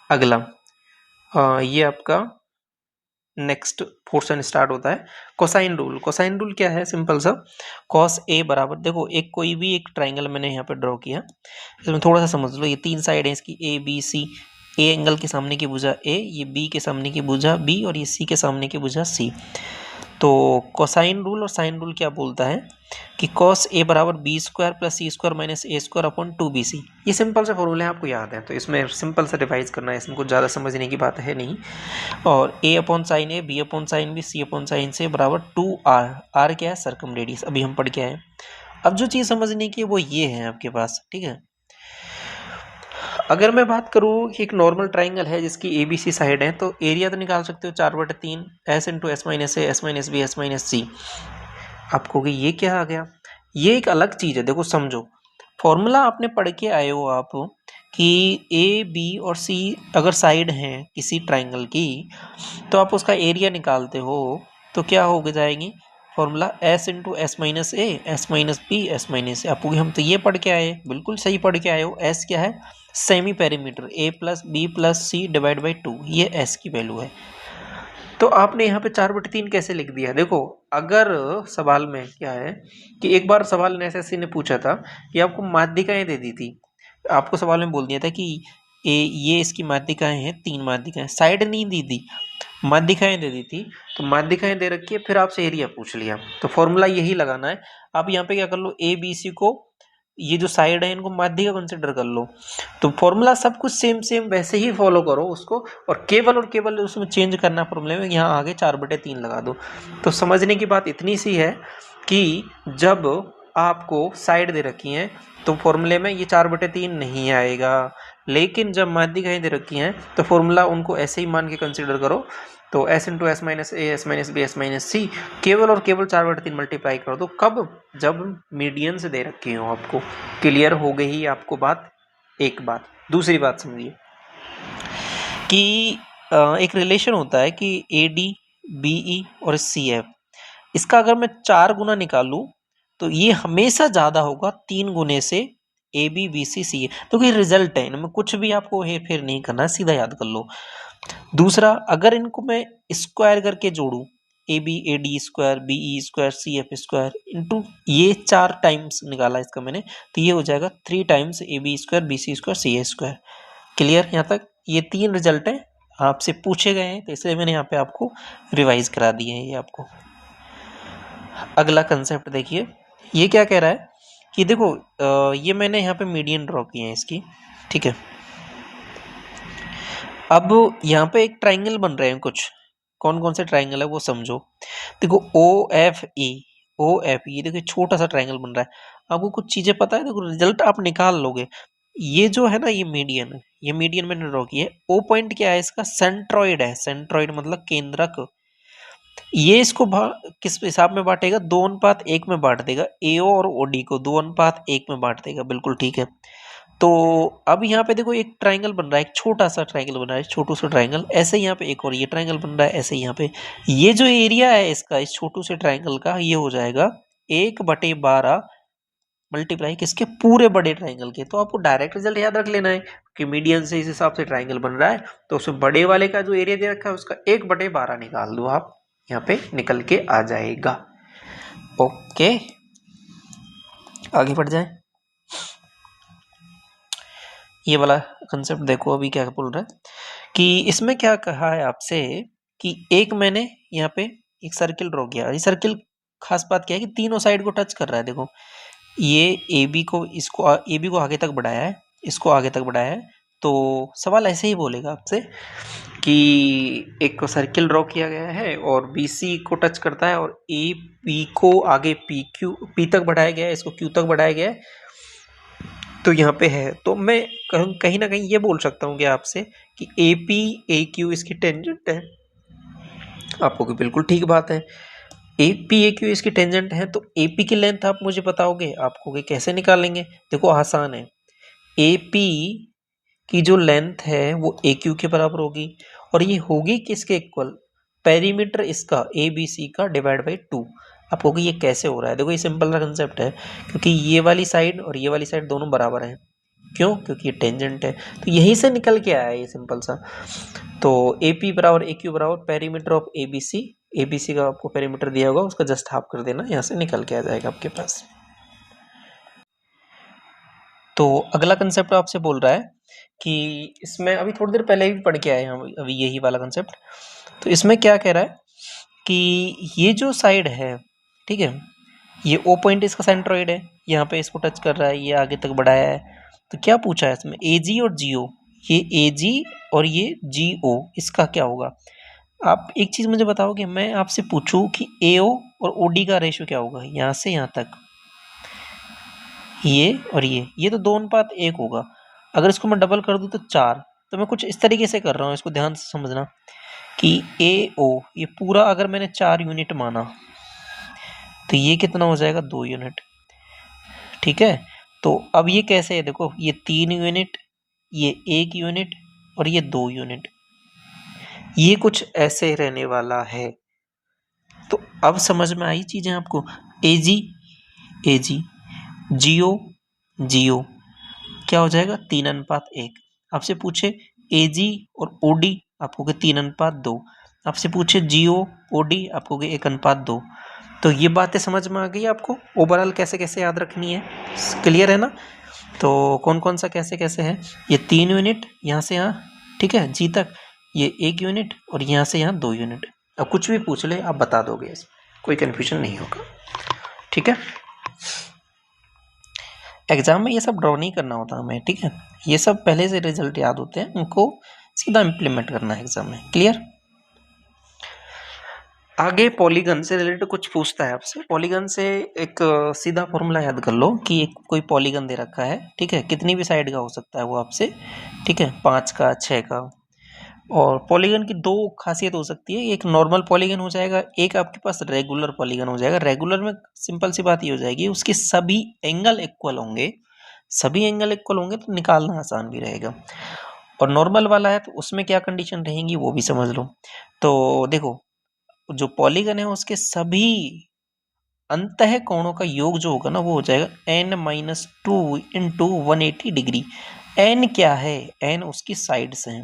अगला ये आपका नेक्स्ट पोर्शन स्टार्ट होता है कोसाइन रूल। कोसाइन रूल क्या है, सिंपल सा, कॉस ए बराबर, देखो एक कोई भी एक ट्राइंगल मैंने यहाँ पे ड्रॉ किया, इसमें थोड़ा सा समझ लो, ये 3 साइड है इसकी ABC, ए एंगल के सामने की भुजा A, ये B के सामने की भुजा B, और ये C के सामने की भुजा C। तो कोसाइन रूल और साइन रूल क्या बोलता है कि कॉस ए बराबर बी स्क्वायर प्लस सी स्क्वायर माइनस ए स्क्वायर अपॉन 2BC। ये सिंपल से फॉर्मूले आपको याद है, तो इसमें सिंपल से रिवाइज करना है, इसमें कुछ ज़्यादा समझने की बात है नहीं। और ए अपॉन साइन ए, B upon sine B, C upon sine से बराबर 2R। R क्या है, सर्कम रेडियस, अभी हम पढ़ के आए। अब जो चीज़ समझने की वो ये है आपके पास, ठीक है। अगर मैं बात करूँ कि एक नॉर्मल ट्राइंगल है जिसकी ABC साइड है, तो एरिया तो निकाल सकते हो 4/3 S into S minus A S minus B S minus C. आपको कि ये क्या आ गया, ये एक अलग चीज़ है। देखो समझो, फॉर्मूला आपने पढ़ के आए हो आप कि A, B और C अगर साइड हैं किसी ट्राइंगल की, तो आप उसका एरिया निकालते हो, तो क्या हो जाएगी formula S into S minus A S minus B S minus A. आपको हम तो ये पढ़ के आए, बिल्कुल सही पढ़ के आए हो। S क्या है, semi perimeter, A plus B plus C divide by 2, ये S की वैल्यू है। तो आपने यहाँ पे 4/3 कैसे लिख दिया, देखो अगर सवाल में क्या है कि एक बार सवाल एसएससी ने पूछा था कि आपको माध्यिकाएं दे दी थी, आपको सवाल में बोल दिया था कि ये इसकी माध्यिकाएं हैं, 3 माध्यिकाएं, साइड नहीं दी थी, माध्यिकाएं दे दी थी। तो माध्यिकाएं दे रखी है, फिर आपसे एरिया पूछ लिया, तो फॉर्मूला यही लगाना है। आप यहाँ पे क्या कर लो, ABC को, ये जो साइड है इनको माध्यिका कंसिडर कर लो, तो फॉर्मूला सब कुछ सेम वैसे ही फॉलो करो उसको, और केवल उसमें चेंज करना फॉर्मूले में, यहाँ आगे 4/3 लगा दो। तो समझने की बात इतनी सी है कि जब आपको साइड दे रखी हैं तो फॉर्मूले में ये 4/3 नहीं आएगा, लेकिन जब माध्यिकाएं दे रखी हैं तो फॉर्मूला उनको ऐसे ही मान के कंसिडर करो। तो S into S minus A S minus B S minus C, केवल और केवल 4/3 मल्टीप्लाई कर दो, कब, जब मीडियंस दे रखी हो आपको। क्लियर हो गई आपको बात। एक बात, दूसरी बात समझिए कि एक रिलेशन होता है कि AD, BE और CF, इसका अगर मैं 4 गुना निकालूं तो ये हमेशा ज़्यादा होगा 3 गुने से AB, BC, CA। तो ये रिजल्ट है, इनमें कुछ भी आपको हेर फेर नहीं करना है, सीधा याद कर लो। दूसरा, अगर इनको मैं स्क्वायर करके जोड़ूं, A B A D square, B E square, C F square into ये 4 टाइम्स निकाला इसका मैंने, तो ये हो जाएगा 3 times A B square, B C square, C A square. Clear यहाँ तक? ये 3 रिजल्ट हैं, आपसे पूछे गए हैं, तो इसलिए मैंने यहाँ पे आपको रिवाइज करा दिए हैं ये आपको। अगला कंसेप्ट देखिए, ये क्या कह रहा है कि देखो ये मैंने यहाँ पे मीडियन ड्रॉ किए हैं इसकी, ठीक है। अब यहाँ पे एक ट्राइंगल बन रहे हैं कुछ, कौन कौन से ट्राइंगल है वो समझो। देखो ओ एफ ये देखो छोटा सा ट्राइंगल बन रहा है। आपको कुछ चीजें पता है, देखो रिजल्ट आप निकाल लोगे। ये जो है ना, ये मीडियन है, ये मीडियन मैंने ड्रॉ किया है। ओ पॉइंट क्या है इसका? सेंट्रॉइड है, सेंट्रॉइड मतलब केंद्रक। ये इसको किस हिसाब में बांटेगा? 2:1 में बांट देगा, एओ और ओडी को 2:1 में बांट देगा, बिल्कुल ठीक है। तो अब यहाँ पे देखो एक ट्राइंगल बन रहा है, एक छोटा सा ट्राइंगल बन रहा है, छोटू सा ट्राइंगल। ऐसे यहाँ पे एक और ये ट्राइंगल बन रहा है, ऐसे यहाँ पे ये जो एरिया है इसका, इस छोटू से ट्राइंगल का, ये हो जाएगा 1/12 मल्टीप्लाई किसके? पूरे बड़े ट्राइंगल के। तो आपको डायरेक्ट रिजल्ट याद रख लेना है कि मीडियन से इस हिसाब से ट्राइंगल बन रहा है, तो उसमें बड़े वाले का जो एरिया दे रखा है उसका 1/12 निकाल दो आप, यहाँ पे निकल के आ जाएगा। ओके, आगे बढ़ जाए। ये वाला कंसेप्ट देखो, अभी क्या बोल रहा है कि इसमें क्या कहा है आपसे कि एक मैंने यहाँ पे एक सर्किल ड्रॉ किया। ये सर्किल खास बात क्या है कि तीनों साइड को टच कर रहा है। देखो ये ए बी को आगे तक बढ़ाया है, इसको आगे तक बढ़ाया है। तो सवाल ऐसे ही बोलेगा आपसे कि एक सर्किल ड्रॉ किया गया है और बी सी को टच करता है और ए पी को आगे पी तक बढ़ाया गया है, इसको क्यू तक बढ़ाया गया है। तो यहाँ पे है, तो मैं कहीं ना कहीं ये बोल सकता हूँ कि आपसे कि ए पी ए क्यू इसकी टेंजेंट है। आपको कि बिल्कुल ठीक बात है, ए पी ए क्यू इसकी टेंजेंट है, तो ए पी की लेंथ आप मुझे बताओगे, आपको कि कैसे निकालेंगे? देखो आसान है, ए पी की जो लेंथ है वो ए क्यू के बराबर होगी, और ये होगी किसके इक्वल? पेरीमीटर इसका ए बी सी का डिवाइड बाई 2। आपको कि ये कैसे हो रहा है? देखो ये सिंपल सा कंसेप्ट है, क्योंकि ये वाली साइड और ये वाली साइड दोनों बराबर हैं। क्यों? क्योंकि ये टेंजेंट है, तो यहीं से निकल के आया है ये सिंपल सा। तो ए पी बराबर ए क्यू बराबर perimeter of A B C का आपको पेरीमीटर दिया होगा, उसका जस्ट हाफ कर देना, यहाँ से निकल के आ जाएगा आपके पास। तो अगला कंसेप्ट आपसे बोल रहा है कि इसमें अभी थोड़ी देर पहले भी पढ़ के आए हम, अभी यही वाला कंसेप्ट। तो इसमें क्या कह रहा है कि ये जो साइड है, ठीक है, ये ओ पॉइंट इसका सेंट्रॉइड है, यहाँ पे इसको टच कर रहा है, ये आगे तक बढ़ाया है। तो क्या पूछा है इसमें? ए जी और जी ओ, ये ए जी और ये जी ओ, इसका क्या होगा? आप एक चीज़ मुझे बताओगे, मैं आपसे पूछूं कि ए ओ और ओ डी का रेशियो क्या होगा यहाँ से यहाँ तक, ये और ये तो 2:1 होगा। अगर इसको मैं डबल कर दूं तो 4। तो मैं कुछ इस तरीके से कर रहा हूँ, इसको ध्यान से समझना कि ए ओ ये पूरा अगर मैंने 4 यूनिट माना तो ये कितना हो जाएगा? 2 यूनिट, ठीक है। तो अब ये कैसे है? देखो ये 3 यूनिट, ये 1 यूनिट और ये 2 यूनिट, ये कुछ ऐसे रहने वाला है। तो अब समझ में आई चीजें आपको? ए जी जियो जियो क्या हो जाएगा? 3:1। आपसे पूछे ए जी और ओ डी, आपको के 3:2। आपसे पूछे जियो ओ डी, आपको के 1:2। तो ये बातें समझ में आ गई आपको? ओवरऑल कैसे कैसे याद रखनी है, क्लियर है ना? तो कौन कौन सा कैसे कैसे है? ये 3 यूनिट यहाँ से यहाँ, ठीक है, जी तक, ये 1 यूनिट और यहाँ से यहाँ 2 यूनिट। अब कुछ भी पूछ ले आप बता दोगे, इसमें कोई कन्फ्यूजन नहीं होगा, ठीक है। एग्जाम में ये सब ड्रॉ नहीं करना होता हमें, ठीक है, ये सब पहले से रिजल्ट याद होते हैं, उनको सीधा इम्प्लीमेंट करना है एग्जाम में, क्लियर। आगे पॉलीगन से रिलेटेड कुछ पूछता है आपसे। पॉलीगन से एक सीधा फॉर्मूला याद कर लो कि एक कोई पॉलीगन दे रखा है, ठीक है, कितनी भी साइड का हो सकता है वो आपसे, ठीक है, 5 का 6 का। और पॉलीगन की 2 खासियत हो सकती है, एक नॉर्मल पॉलीगन हो जाएगा, एक आपके पास रेगुलर पॉलीगन हो जाएगा। रेगुलर में सिंपल सी बात ये हो जाएगी, उसके सभी एंगल इक्वल होंगे, सभी एंगल इक्वल होंगे तो निकालना आसान भी रहेगा। और नॉर्मल वाला है तो उसमें क्या कंडीशन रहेंगी वो भी समझ लो। तो देखो जो पॉलीगन है उसके सभी अंतः कोणों का योग जो होगा ना वो हो जाएगा n-2 इंटू 180 डिग्री। n क्या है? n उसकी साइड्स हैं,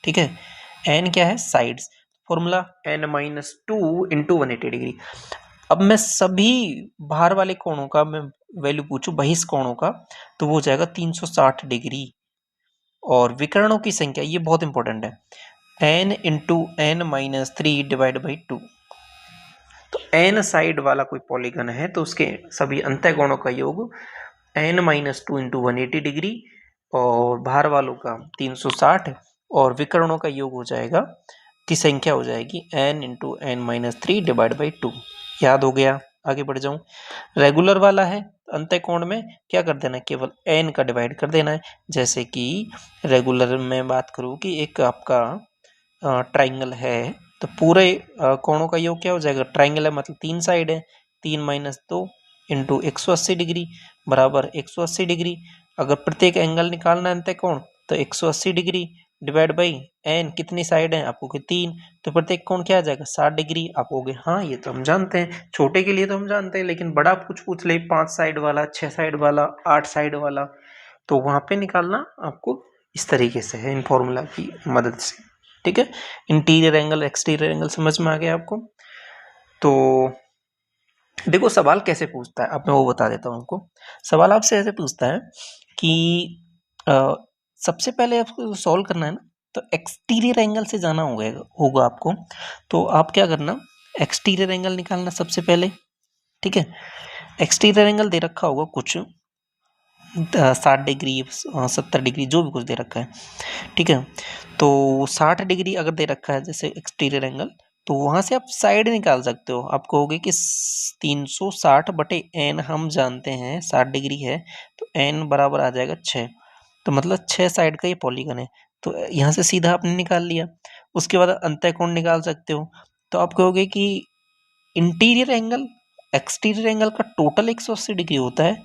ठीक है, एन क्या है, sides, formula n-2 into 180 degree. अब मैं सभी बाहर वाले कोणों का मैं वैल्यू पूछूं, बहिष कोणों का, तो वो हो जाएगा 360 डिग्री। और विकर्णों की संख्या, ये बहुत इंपॉर्टेंट है, n into n-3 divide by 2। तो n साइड वाला कोई पॉलीगन है तो उसके सभी अंतःकोणों का योग n-2 इंटू 180 डिग्री और बाहर वालों का 360 और विकर्णों का योग हो जाएगा, की संख्या हो जाएगी n into n-3 divide by 2। याद हो गया? आगे बढ़ जाऊं। रेगुलर वाला है, अंतःकोण में क्या कर देना है, केवल n का डिवाइड कर देना है। जैसे कि रेगुलर में बात करूं कि एक आपका ट्राइंगल है तो पूरे कोणों का योग क्या हो जाएगा, ट्राइंगल है मतलब 3 साइड है, 3-2 इंटू 180 डिग्री बराबर 180 डिग्री। अगर प्रत्येक एंगल निकालना है अंतःकोण तो 180 डिग्री डिवाइड बाई एन, कितनी साइड है आपको, 3, तो प्रत्येक कोण क्या आ जाएगा, 60 डिग्री। आप कहोगे हाँ ये तो हम जानते हैं, छोटे के लिए तो हम जानते हैं, लेकिन बड़ा कुछ पूछ ले, 5 साइड वाला, 6 साइड वाला, 8 साइड वाला, तो वहां पे निकालना आपको इस तरीके से है, इन फॉर्मूला की मदद से। ठीक है, इंटीरियर एंगल एक्सटीरियर एंगल समझ में आ गया आपको। तो देखो सवाल कैसे पूछता है, अब मैं वो बता देता हूँ आपको। सवाल आपसे ऐसे पूछता है कि अ, सबसे पहले आपको सॉल्व करना है ना, तो एक्सटीरियर एंगल से जाना होगा आपको। तो आप क्या करना, एक्सटीरियर एंगल निकालना सबसे पहले। ठीक है, एक्सटीरियर एंगल दे रखा होगा कुछ 60 डिग्री 70 डिग्री जो भी कुछ दे रखा है। ठीक है, तो 60 डिग्री अगर दे रखा है जैसे एक्सटीरियर एंगल, तो वहां से आप साइड निकाल सकते हो। आप कहोगे कि 360 बटे एन हम जानते हैं 60 डिग्री है, तो एन बराबर आ जाएगा 6, तो मतलब 6 साइड का ये पॉलीगन है। तो यहाँ से सीधा आपने निकाल लिया। उसके बाद अंतःकोण निकाल सकते हो। तो आप कहोगे कि इंटीरियर एंगल एक्सटीरियर एंगल का टोटल 180 डिग्री होता है,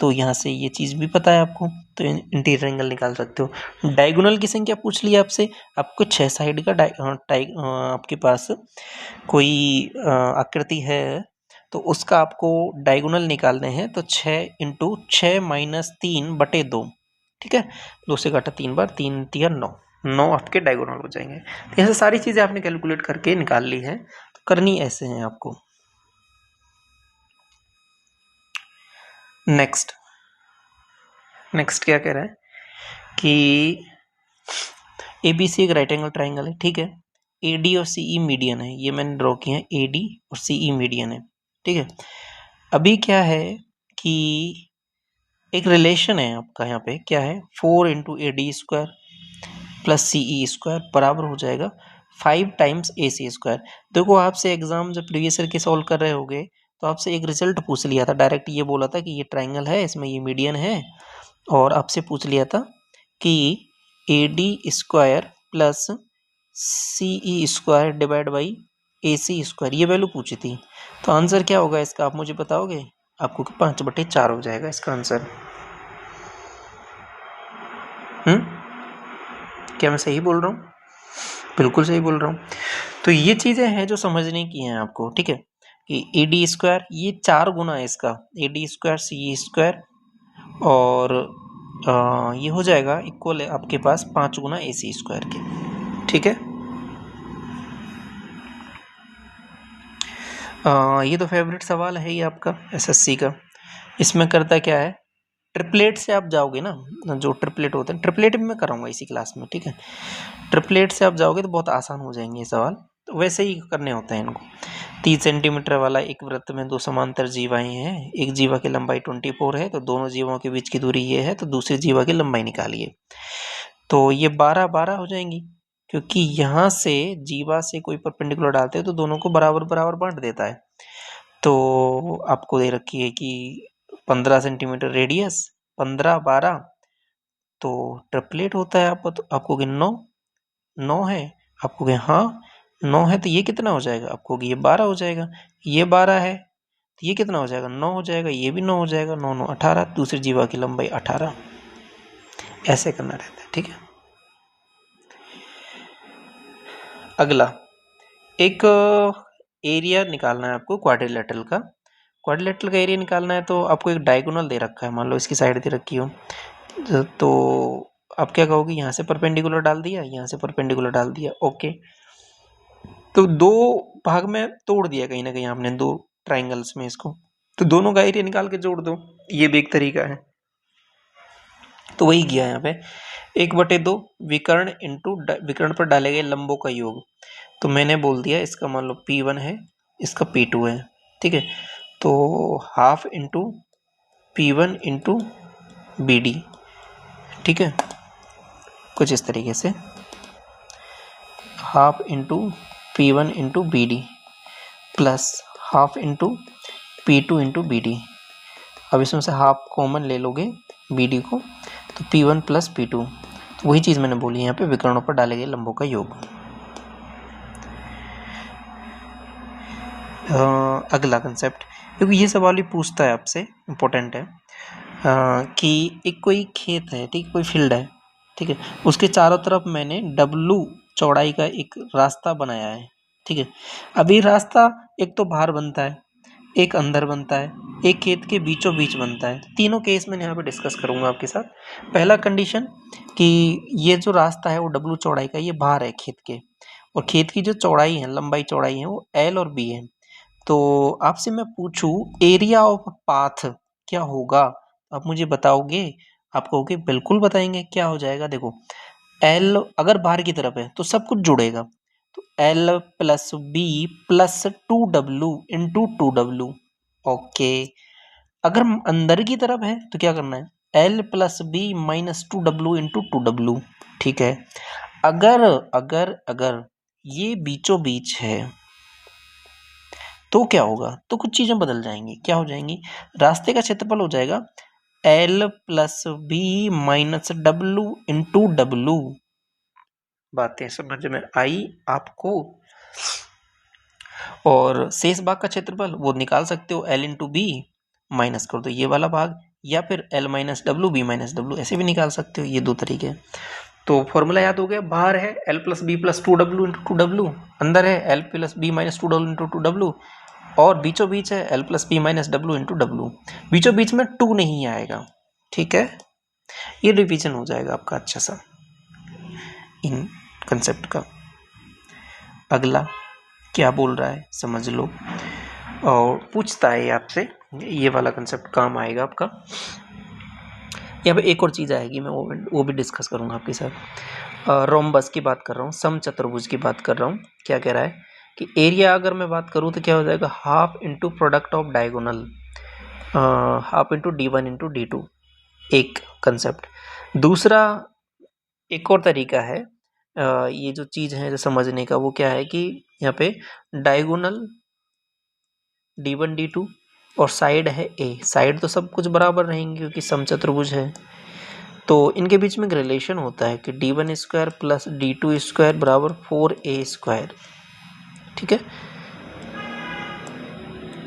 तो यहाँ से ये चीज़ भी पता है आपको, तो इंटीरियर एंगल निकाल सकते हो। डायगोनल की संख्या पूछ लिया आपसे, आपको 6 साइड का आपके पास कोई आकृति है तो उसका आपको डायगोनल निकालने हैं, तो 6 इंटू 6 माइनस 3 बटे 2। ठीक है, 2 से काटा 3 बार, 3 तिया 9, 9 आपके डायगोनल हो जाएंगे। तो ऐसे सारी चीज़ें आपने कैलकुलेट करके निकाल ली है, तो करनी ऐसे हैं आपको। नेक्स्ट क्या कह रहा है कि ABC एक राइट एंगल ट्राइंगल है। ठीक है, AD और CE मीडियन है, ये मैंने ड्रॉ किया है, AD और CE मीडियन है। ठीक है, अभी क्या है कि एक रिलेशन है आपका, यहाँ पे क्या है, 4 into AD square plus CE square बराबर हो जाएगा 5 टाइम्स AC स्क्वायर। देखो आपसे एग्जाम जब प्रीवियस ईयर के सॉल्व कर रहे होगे तो आपसे एक रिजल्ट पूछ लिया था, डायरेक्ट ये बोला था कि ये ट्राइंगल है, इसमें ये मीडियन है, और आपसे पूछ लिया था कि AD square plus CE square divide by AC square, ये वैल्यू पूछी थी। तो आंसर क्या होगा इसका, आप मुझे बताओगे? आपको 5/4 हो जाएगा इसका आंसर। क्या मैं सही बोल रहा हूँ? बिल्कुल सही बोल रहा हूँ। तो ये चीज़ें हैं जो समझने की हैं आपको। ठीक है, कि AD स्क्वायर ये 4 गुना है इसका, AD स्क्वायर CE स्क्वायर, और ये हो जाएगा इक्वल है आपके पास 5 गुना AC स्क्वायर के। ठीक है, ये तो फेवरेट सवाल है ये आपका SSC का। इसमें करता क्या है, ट्रिपलेट से आप जाओगे ना, जो ट्रिपलेट होते हैं, ट्रिपलेट भी मैं कराऊंगा इसी क्लास में। ठीक है, ट्रिपलेट से आप जाओगे तो बहुत आसान हो जाएंगे ये सवाल, तो वैसे ही करने होते हैं इनको। 30 सेंटीमीटर वाला एक वृत्त में 2 समांतर जीवाएं हैं, एक जीवा की लंबाई 24 है, तो दोनों जीवों के बीच की दूरी ये है, तो दूसरी जीवा की लंबाई निकालिए। तो ये 12-12 हो जाएंगी, क्योंकि यहाँ से जीवा से कोई परपेंडिकुलर डालते हैं तो दोनों को बराबर बराबर बांट देता है। तो आपको दे रखी है कि 15 सेंटीमीटर रेडियस, 15-12, तो ट्रिपलेट होता है। आपको कि 9 है, आपको कि हाँ 9 है, तो ये कितना हो जाएगा, आपको कि ये 12 हो जाएगा। ये 12 है तो ये कितना हो जाएगा, 9 हो जाएगा, ये भी 9 हो जाएगा, 9 9 18, दूसरी जीवा की लंबाई 18। ऐसे करना रहता है। ठीक है, अगला एक एरिया निकालना है आपको क्वाड्रिलेटरल का। क्वाड्रिलेटरल का एरिया निकालना है तो आपको एक डायगोनल दे रखा है, मान लो इसकी साइड दे रखी हो, तो अब क्या कहोगे, यहाँ से परपेंडिकुलर डाल दिया, यहाँ से परपेंडिकुलर डाल दिया, ओके। तो दो भाग में तोड़ दिया कहीं ना कहीं आपने, दो ट्राइंगल्स में इसको, तो दोनों का एरिया निकाल के जोड़ दो, ये भी एक तरीका है। तो वही किया यहाँ पे, 1/2 विकर्ण इंटू विकर्ण पर डाले गए लंबों का योग। तो मैंने बोल दिया इसका मान लो P1 है, इसका P2 है, ठीक है। तो half into P1 into BD, ठीक है, कुछ इस तरीके से, half into P1 into BD plus half into P2 into BD। अब इसमें से हाफ कॉमन ले लोगे BD को, तो P1 प्लस P2, तो वही चीज़ मैंने बोली यहाँ पे, विकर्णों पर डाले गए लंबों का योग। अगला कंसेप्ट, क्योंकि ये सवाल भी पूछता है आपसे, इम्पोर्टेंट है, कि एक कोई खेत है, ठीक, कोई फील्ड है, ठीक है, उसके चारों तरफ मैंने W चौड़ाई का एक रास्ता बनाया है, ठीक है। अभी रास्ता एक तो बाहर बनता है, एक अंदर बनता है, एक खेत के बीचों बीच बनता है। तीनों केस मैं यहाँ पे डिस्कस करूँगा आपके साथ। पहला कंडीशन कि ये जो रास्ता है वो W चौड़ाई का, ये बाहर है खेत के, और खेत की जो चौड़ाई है, लंबाई चौड़ाई है, वो L और B है। तो आपसे मैं पूछूं एरिया ऑफ पाथ क्या होगा, आप मुझे बताओगे? आप कहोगे बिल्कुल बताएंगे, क्या हो जाएगा? देखो, L अगर बाहर की तरफ है तो सब कुछ जुड़ेगा, तो L plus B plus 2W into 2W, okay. अगर अंदर की तरफ है तो क्या करना है, L plus B minus 2W into 2W, ठीक है। अगर अगर अगर ये बीचों बीच है तो क्या होगा, तो कुछ चीजें बदल जाएंगी, क्या हो जाएंगी, रास्ते का क्षेत्रफल हो जाएगा L plus B minus W into W। बातें समझ में आई आपको? और शेष भाग का क्षेत्रफल वो निकाल सकते हो, L इंटू बी माइनस कर दो ये वाला भाग, या फिर L minus W B minus W, ऐसे भी निकाल सकते हो, ये दो तरीके। तो फॉर्मूला याद हो गया, बाहर है L plus B plus 2W into 2W, अंदर है L plus B minus 2W into 2W, और बीचों बीच है L plus B minus W into W। बीचों बीच में 2 नहीं आएगा, ठीक है। ये रिवीजन हो जाएगा आपका अच्छा सा इन कंसेप्ट का। अगला क्या बोल रहा है समझ लो, और पूछता है आपसे, ये वाला कंसेप्ट काम आएगा आपका। यहाँ पे एक और चीज़ आएगी, मैं वो भी डिस्कस करूँगा आपके साथ। रोम्बस की बात कर रहा हूँ, समचतुर्भुज की बात कर रहा हूँ। क्या कह रहा है कि एरिया अगर मैं बात करूँ तो क्या हो जाएगा, half into product of diagonal, half into D1 into D2, एक कंसेप्ट। दूसरा एक और तरीका है, ये जो चीज़ है जो समझने का, वो क्या है कि यहाँ पे डायगोनल D1 D2 और साइड है A, साइड तो सब कुछ बराबर रहेंगे क्योंकि समचतुर्भुज है, तो इनके बीच में एक रिलेशन होता है कि D1 square plus D2 square बराबर 4A स्क्वायर, ठीक है।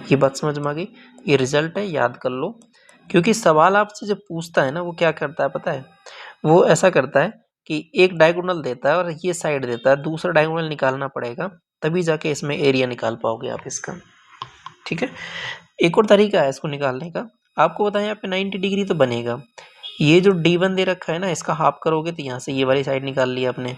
ये बात समझ में आ गई, ये रिजल्ट है, याद कर लो, क्योंकि सवाल आपसे जब पूछता है ना, वो क्या करता है पता है, वो ऐसा करता है कि एक डायगोनल देता है और ये साइड देता है, दूसरा डायगोनल निकालना पड़ेगा, तभी जाके इसमें एरिया निकाल पाओगे आप इसका, ठीक है। एक और तरीका है इसको निकालने का, आपको बताएं यहाँ पे 90 डिग्री तो बनेगा, ये जो D1 दे रखा है ना, इसका हाफ करोगे तो यहाँ से ये वाली साइड निकाल लिया आपने,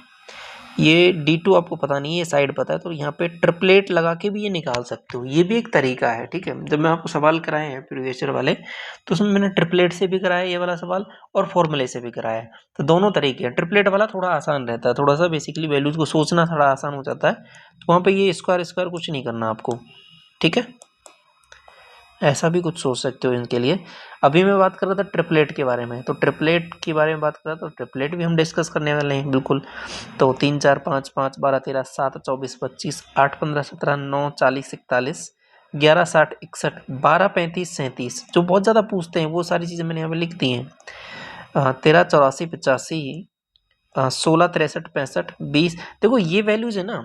ये D2 आपको पता नहीं है, ये साइड पता है, तो यहाँ पे ट्रिपलेट लगा के भी ये निकाल सकते हो, ये भी एक तरीका है, ठीक है। जब मैं आपको सवाल कराए हैं प्रीवियस ईयर वाले, तो उसमें मैंने ट्रिपलेट से भी कराया ये वाला सवाल और फॉर्मूले से भी कराया है, तो दोनों तरीके हैं। ट्रिपलेट वाला थोड़ा आसान रहता है, थोड़ा सा बेसिकली वैल्यूज को सोचना थोड़ा आसान हो जाता है, तो वहाँ पर ये स्क्वायर स्क्वायर कुछ नहीं करना आपको, ठीक है। ऐसा भी कुछ सोच सकते हो इनके लिए। अभी मैं बात कर रहा था ट्रिपलेट के बारे में, तो ट्रिपलेट के बारे में बात कर रहा था, तो ट्रिपलेट भी हम डिस्कस करने वाले हैं बिल्कुल। तो 3 4 5 5 12 13 7 24 25 8 15 17 9 40 41 11 60 61 12 35 37, जो बहुत ज़्यादा पूछते हैं वो सारी चीज़ें मैंने यहाँ पे लिख दी हैं। 13 84 85 16 63 65 20, देखो ये वैल्यूज है ना,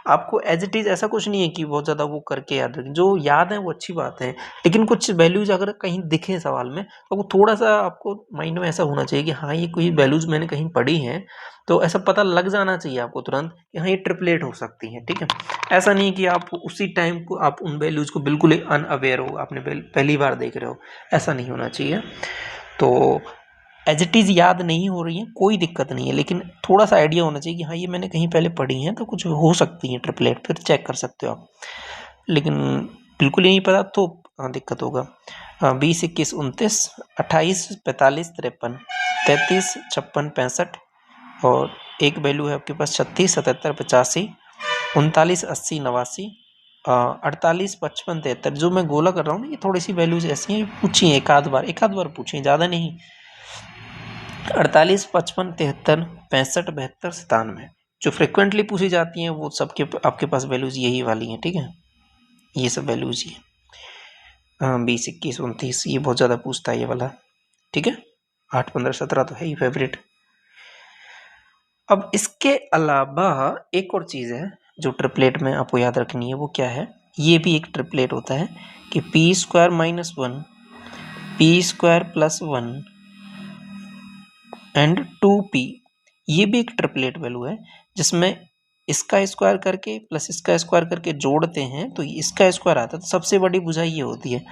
आपको एज इट इज़ ऐसा कुछ नहीं है कि बहुत ज़्यादा वो करके याद रखें, जो याद है वो अच्छी बात है, लेकिन कुछ वैल्यूज अगर कहीं दिखे सवाल में तो वो थोड़ा सा आपको माइंड में ऐसा होना चाहिए कि हाँ ये कोई वैल्यूज मैंने कहीं पढ़ी हैं, तो ऐसा पता लग जाना चाहिए आपको तुरंत कि हाँ ये ट्रिपलेट हो सकती है, ठीक है। ऐसा नहीं कि आप उसी टाइम को आप उन वैल्यूज को बिल्कुल अनअवेयर हो, आपने पहली बार देख रहे हो, ऐसा नहीं होना चाहिए। तो एज इट इज़ याद नहीं हो रही है कोई दिक्कत नहीं है, लेकिन थोड़ा सा आइडिया होना चाहिए कि हाँ ये मैंने कहीं पहले पढ़ी है, तो कुछ हो सकती है ट्रिपलेट, फिर चेक कर सकते हो आप। लेकिन बिल्कुल ही नहीं पता तो दिक्कत होगा। 20, 21, 29, 28, 45, 53, 33, 56, 65 और एक वैल्यू है आपके पास 36, 77, 85, 39, 80, 89, 48, 55, 73। जो मैं गोला कर रहा हूँ ना, ये थोड़ी सी वैल्यूज ऐसी हैं पूछी हैं, एक आध बार पूछी हैं, ज़्यादा नहीं। 48, 55, 73, 65, 72, 97 जो फ्रिक्वेंटली पूछी जाती हैं वो सबके आपके पास वैल्यूज यही वाली हैं, ठीक है, ये सब वैल्यूज ही है। 20, 21, 29 ये बहुत ज़्यादा पूछता है ये वाला, ठीक है। 8, 15, 17 तो है ही फेवरेट। अब इसके अलावा एक और चीज़ है जो ट्रिपलेट में आपको याद रखनी है, वो क्या है, ये भी एक ट्रिपलेट होता है कि p² - 1 p² + 1 एंड 2p। ये भी एक ट्रिपलेट वैल्यू है जिसमें इसका स्क्वायर करके प्लस इसका स्क्वायर करके जोड़ते हैं तो इसका स्क्वायर आता है। तो सबसे बड़ी भुजा ये होती है,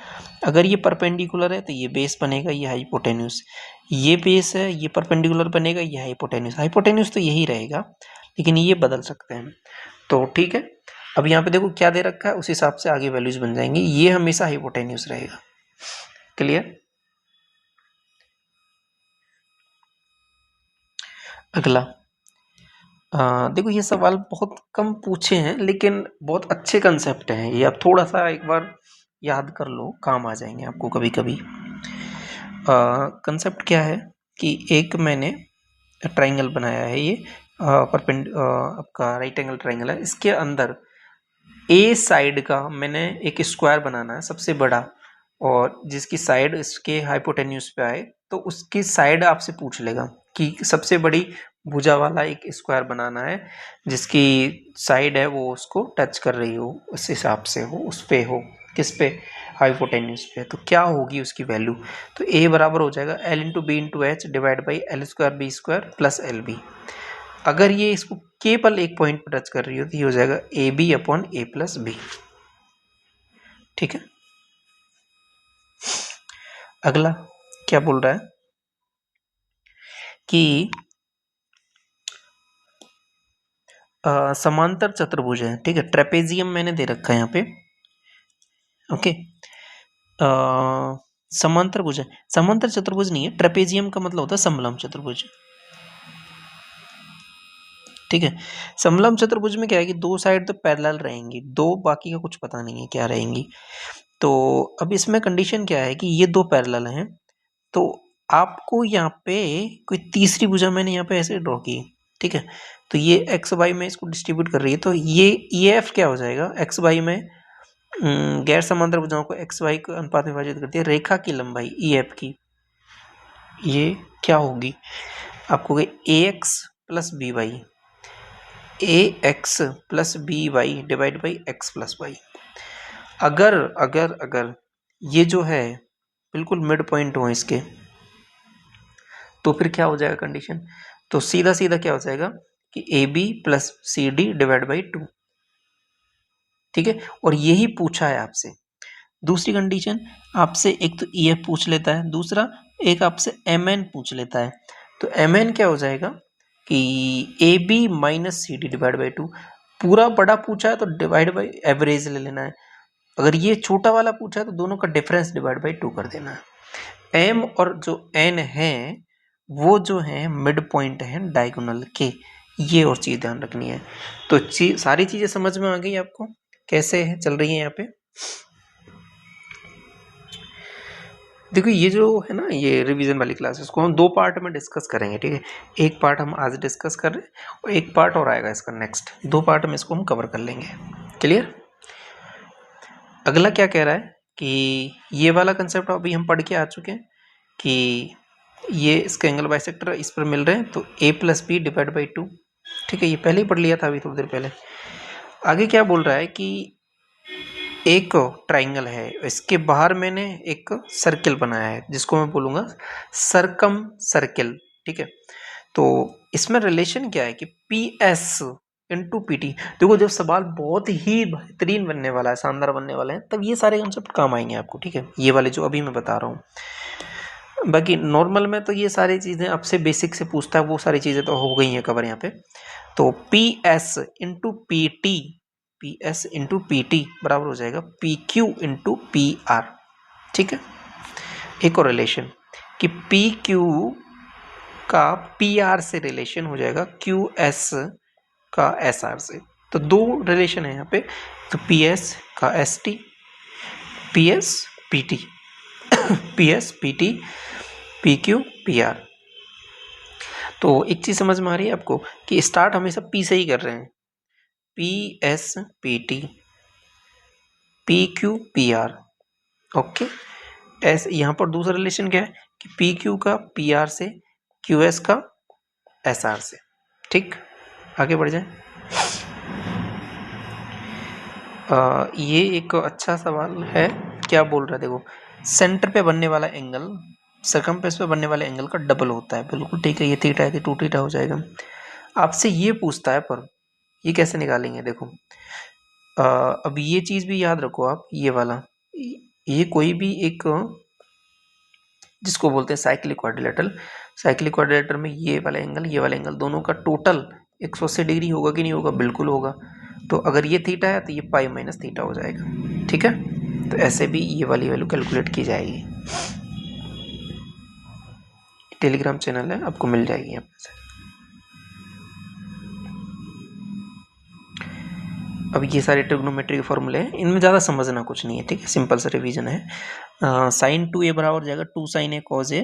अगर ये परपेंडिकुलर है तो ये बेस बनेगा, ये हाइपोटेन्यूस, ये बेस है, ये परपेंडिकुलर बनेगा, ये हाइपोटेन्यूस। हाइपोटेन्यूस तो यही रहेगा, लेकिन ये बदल सकते हैं। तो ठीक है, अब यहाँ पे देखो क्या दे रखा है, उस हिसाब से आगे वैल्यूज बन जाएंगी। ये हमेशा हाइपोटेन्यूस रहेगा। क्लियर। अगला देखो, ये सवाल बहुत कम पूछे हैं लेकिन बहुत अच्छे कंसेप्ट हैं ये, आप थोड़ा सा एक बार याद कर लो, काम आ जाएंगे आपको कभी कभी। कंसेप्ट क्या है कि एक मैंने ट्राइंगल बनाया है, ये आपका राइट एंगल ट्राइंगल है। इसके अंदर ए साइड का मैंने एक स्क्वायर बनाना है सबसे बड़ा, और जिसकी साइड इसके हाइपोटेन्यूस पे आए तो उसकी साइड आपसे पूछ लेगा कि सबसे बड़ी भुजा वाला एक स्क्वायर बनाना है जिसकी साइड है वो उसको टच कर रही हो, उस हिसाब से हो, उस पे हो, किस पे, हाइपोटेन्यूस पे। तो क्या होगी उसकी वैल्यू, तो a बराबर हो जाएगा l × b × h divide by l² b² plus lb। अगर ये इसको केवल एक पॉइंट पर टच कर रही हो तो ये हो जाएगा ab/a + b। ठीक है। अगला क्या बोल रहा है कि समांतर चतुर्भुज है, ठीक है, ट्रेपेजियम मैंने दे रखा है यहाँ पे। ओके, समांतर भुज है, समांतर चतुर्भुज नहीं है, ट्रेपेजियम का मतलब होता है समलंब चतुर्भुज। ठीक है, समलंब चतुर्भुज में क्या है कि दो साइड तो पैरेलल रहेंगी, दो बाकी का कुछ पता नहीं है क्या रहेंगी। तो अब इसमें कंडीशन क्या है कि ये दो पैरेलल हैं, तो आपको यहाँ पे कोई तीसरी भुजा मैंने यहाँ पे ऐसे ड्रॉ की, ठीक है, तो ये एक्स वाई में इसको डिस्ट्रीब्यूट कर रही है, तो ये EF क्या हो जाएगा, एक्स वाई में गैर समांतर भुजाओं को एक्स वाई के अनुपात में विभाजित करती है रेखा की लंबाई EF की, ये क्या होगी आपको, AX + BY, AX + BY divide by x + y। अगर अगर अगर ये जो है बिल्कुल मिड पॉइंट हो इसके, तो फिर क्या हो जाएगा कंडीशन, तो सीधा सीधा क्या हो जाएगा कि AB + CD डिवाइड बाई 2। ठीक है, और यही पूछा है आपसे। दूसरी कंडीशन आपसे एक तो EF पूछ लेता है, दूसरा एक आपसे MN पूछ लेता है। तो MN क्या हो जाएगा कि AB - CD डिवाइड बाई 2। पूरा बड़ा पूछा है तो डिवाइड बाई एवरेज ले लेना है, अगर ये छोटा वाला पूछा है तो दोनों का डिफरेंस डिवाइड बाई 2 कर देना है। M और जो N है वो जो है मिड पॉइंट है डायगोनल के, ये और चीज़ ध्यान रखनी है। तो सारी चीज़ें समझ में आ गई आपको कैसे है चल रही है यहाँ पे। देखो ये जो है ना, ये रिवीजन वाली क्लासेस को हम दो पार्ट में डिस्कस करेंगे, ठीक है, एक पार्ट हम आज डिस्कस कर रहे हैं और एक पार्ट और आएगा इसका नेक्स्ट, दो पार्ट में इसको हम कवर कर लेंगे। क्लियर। अगला क्या कह रहा है कि ये वाला कंसेप्ट अभी हम पढ़ के आ चुके हैं कि ये इसके एंगल बाइसेक्टर इस पर मिल रहे हैं, तो A + B डिवाइड बाई 2। ठीक है, ये पहले ही पढ़ लिया था अभी थोड़ी देर पहले। आगे क्या बोल रहा है कि एक ट्राइंगल है, इसके बाहर मैंने एक सर्किल बनाया है जिसको मैं बोलूँगा सरकम सर्किल। ठीक है, तो इसमें रिलेशन क्या है कि PS × PT। देखो जब सवाल बहुत ही बेहतरीन बनने वाला है, शानदार बनने वाला है, तब ये सारे कंसेप्ट काम आएंगे आपको। ठीक है, ये वाले जो अभी मैं बता रहा हूँ, बाकी नॉर्मल में तो ये सारी चीज़ें आपसे बेसिक से पूछता है, वो सारी चीज़ें तो हो गई हैं कवर यहाँ पे। तो P S into P T बराबर हो जाएगा P Q into P R. ठीक है, एक और रिलेशन कि पी क्यू का पी आर से रिलेशन हो जाएगा क्यू एस का एस आर से। तो दो रिलेशन है यहाँ पे, तो पी एस का S T, P S P T, P S P T, P Q P R. तो एक चीज़ समझ में आ रही है आपको कि स्टार्ट हमेशा पी से ही कर रहे हैं, P S P T, P Q P R. Okay, S यहाँ पर दूसरा रिलेशन क्या है कि पी क्यू का पी आर से, क्यू एस का एस आर से। ठीक, आगे बढ़ जाए। ये एक अच्छा सवाल है, क्या बोल रहा है देखो, सेंटर पे बनने वाला एंगल सर्कमफ्रेंस पे बनने वाले एंगल का डबल होता है। बिल्कुल ठीक है, ये थीटा है कि 2 थीटा हो जाएगा। आपसे ये पूछता है पर ये कैसे निकालेंगे देखो। अब ये चीज़ भी याद रखो आप, ये वाला, ये कोई भी एक जिसको बोलते हैं साइक्लिक क्वाड्रिलेटरल में ये वाला एंगल दोनों का टोटल 180 डिग्री होगा कि नहीं होगा? बिल्कुल होगा। तो अगर ये थीटा है तो ये पाई माइनस थीटा हो जाएगा। ठीक है, तो ऐसे भी ये वाली वैल्यू कैलकुलेट की जाएगी। टेलीग्राम चैनल है, आपको मिल जाएगी यहाँ पे। अब ये सारे ट्रिग्नोमेट्री के फॉर्मूले हैं, इनमें ज़्यादा समझना कुछ नहीं है। ठीक है, सिंपल सा रिवीजन है। साइन 2a बराबर हो जाएगा 2 sin a cos a,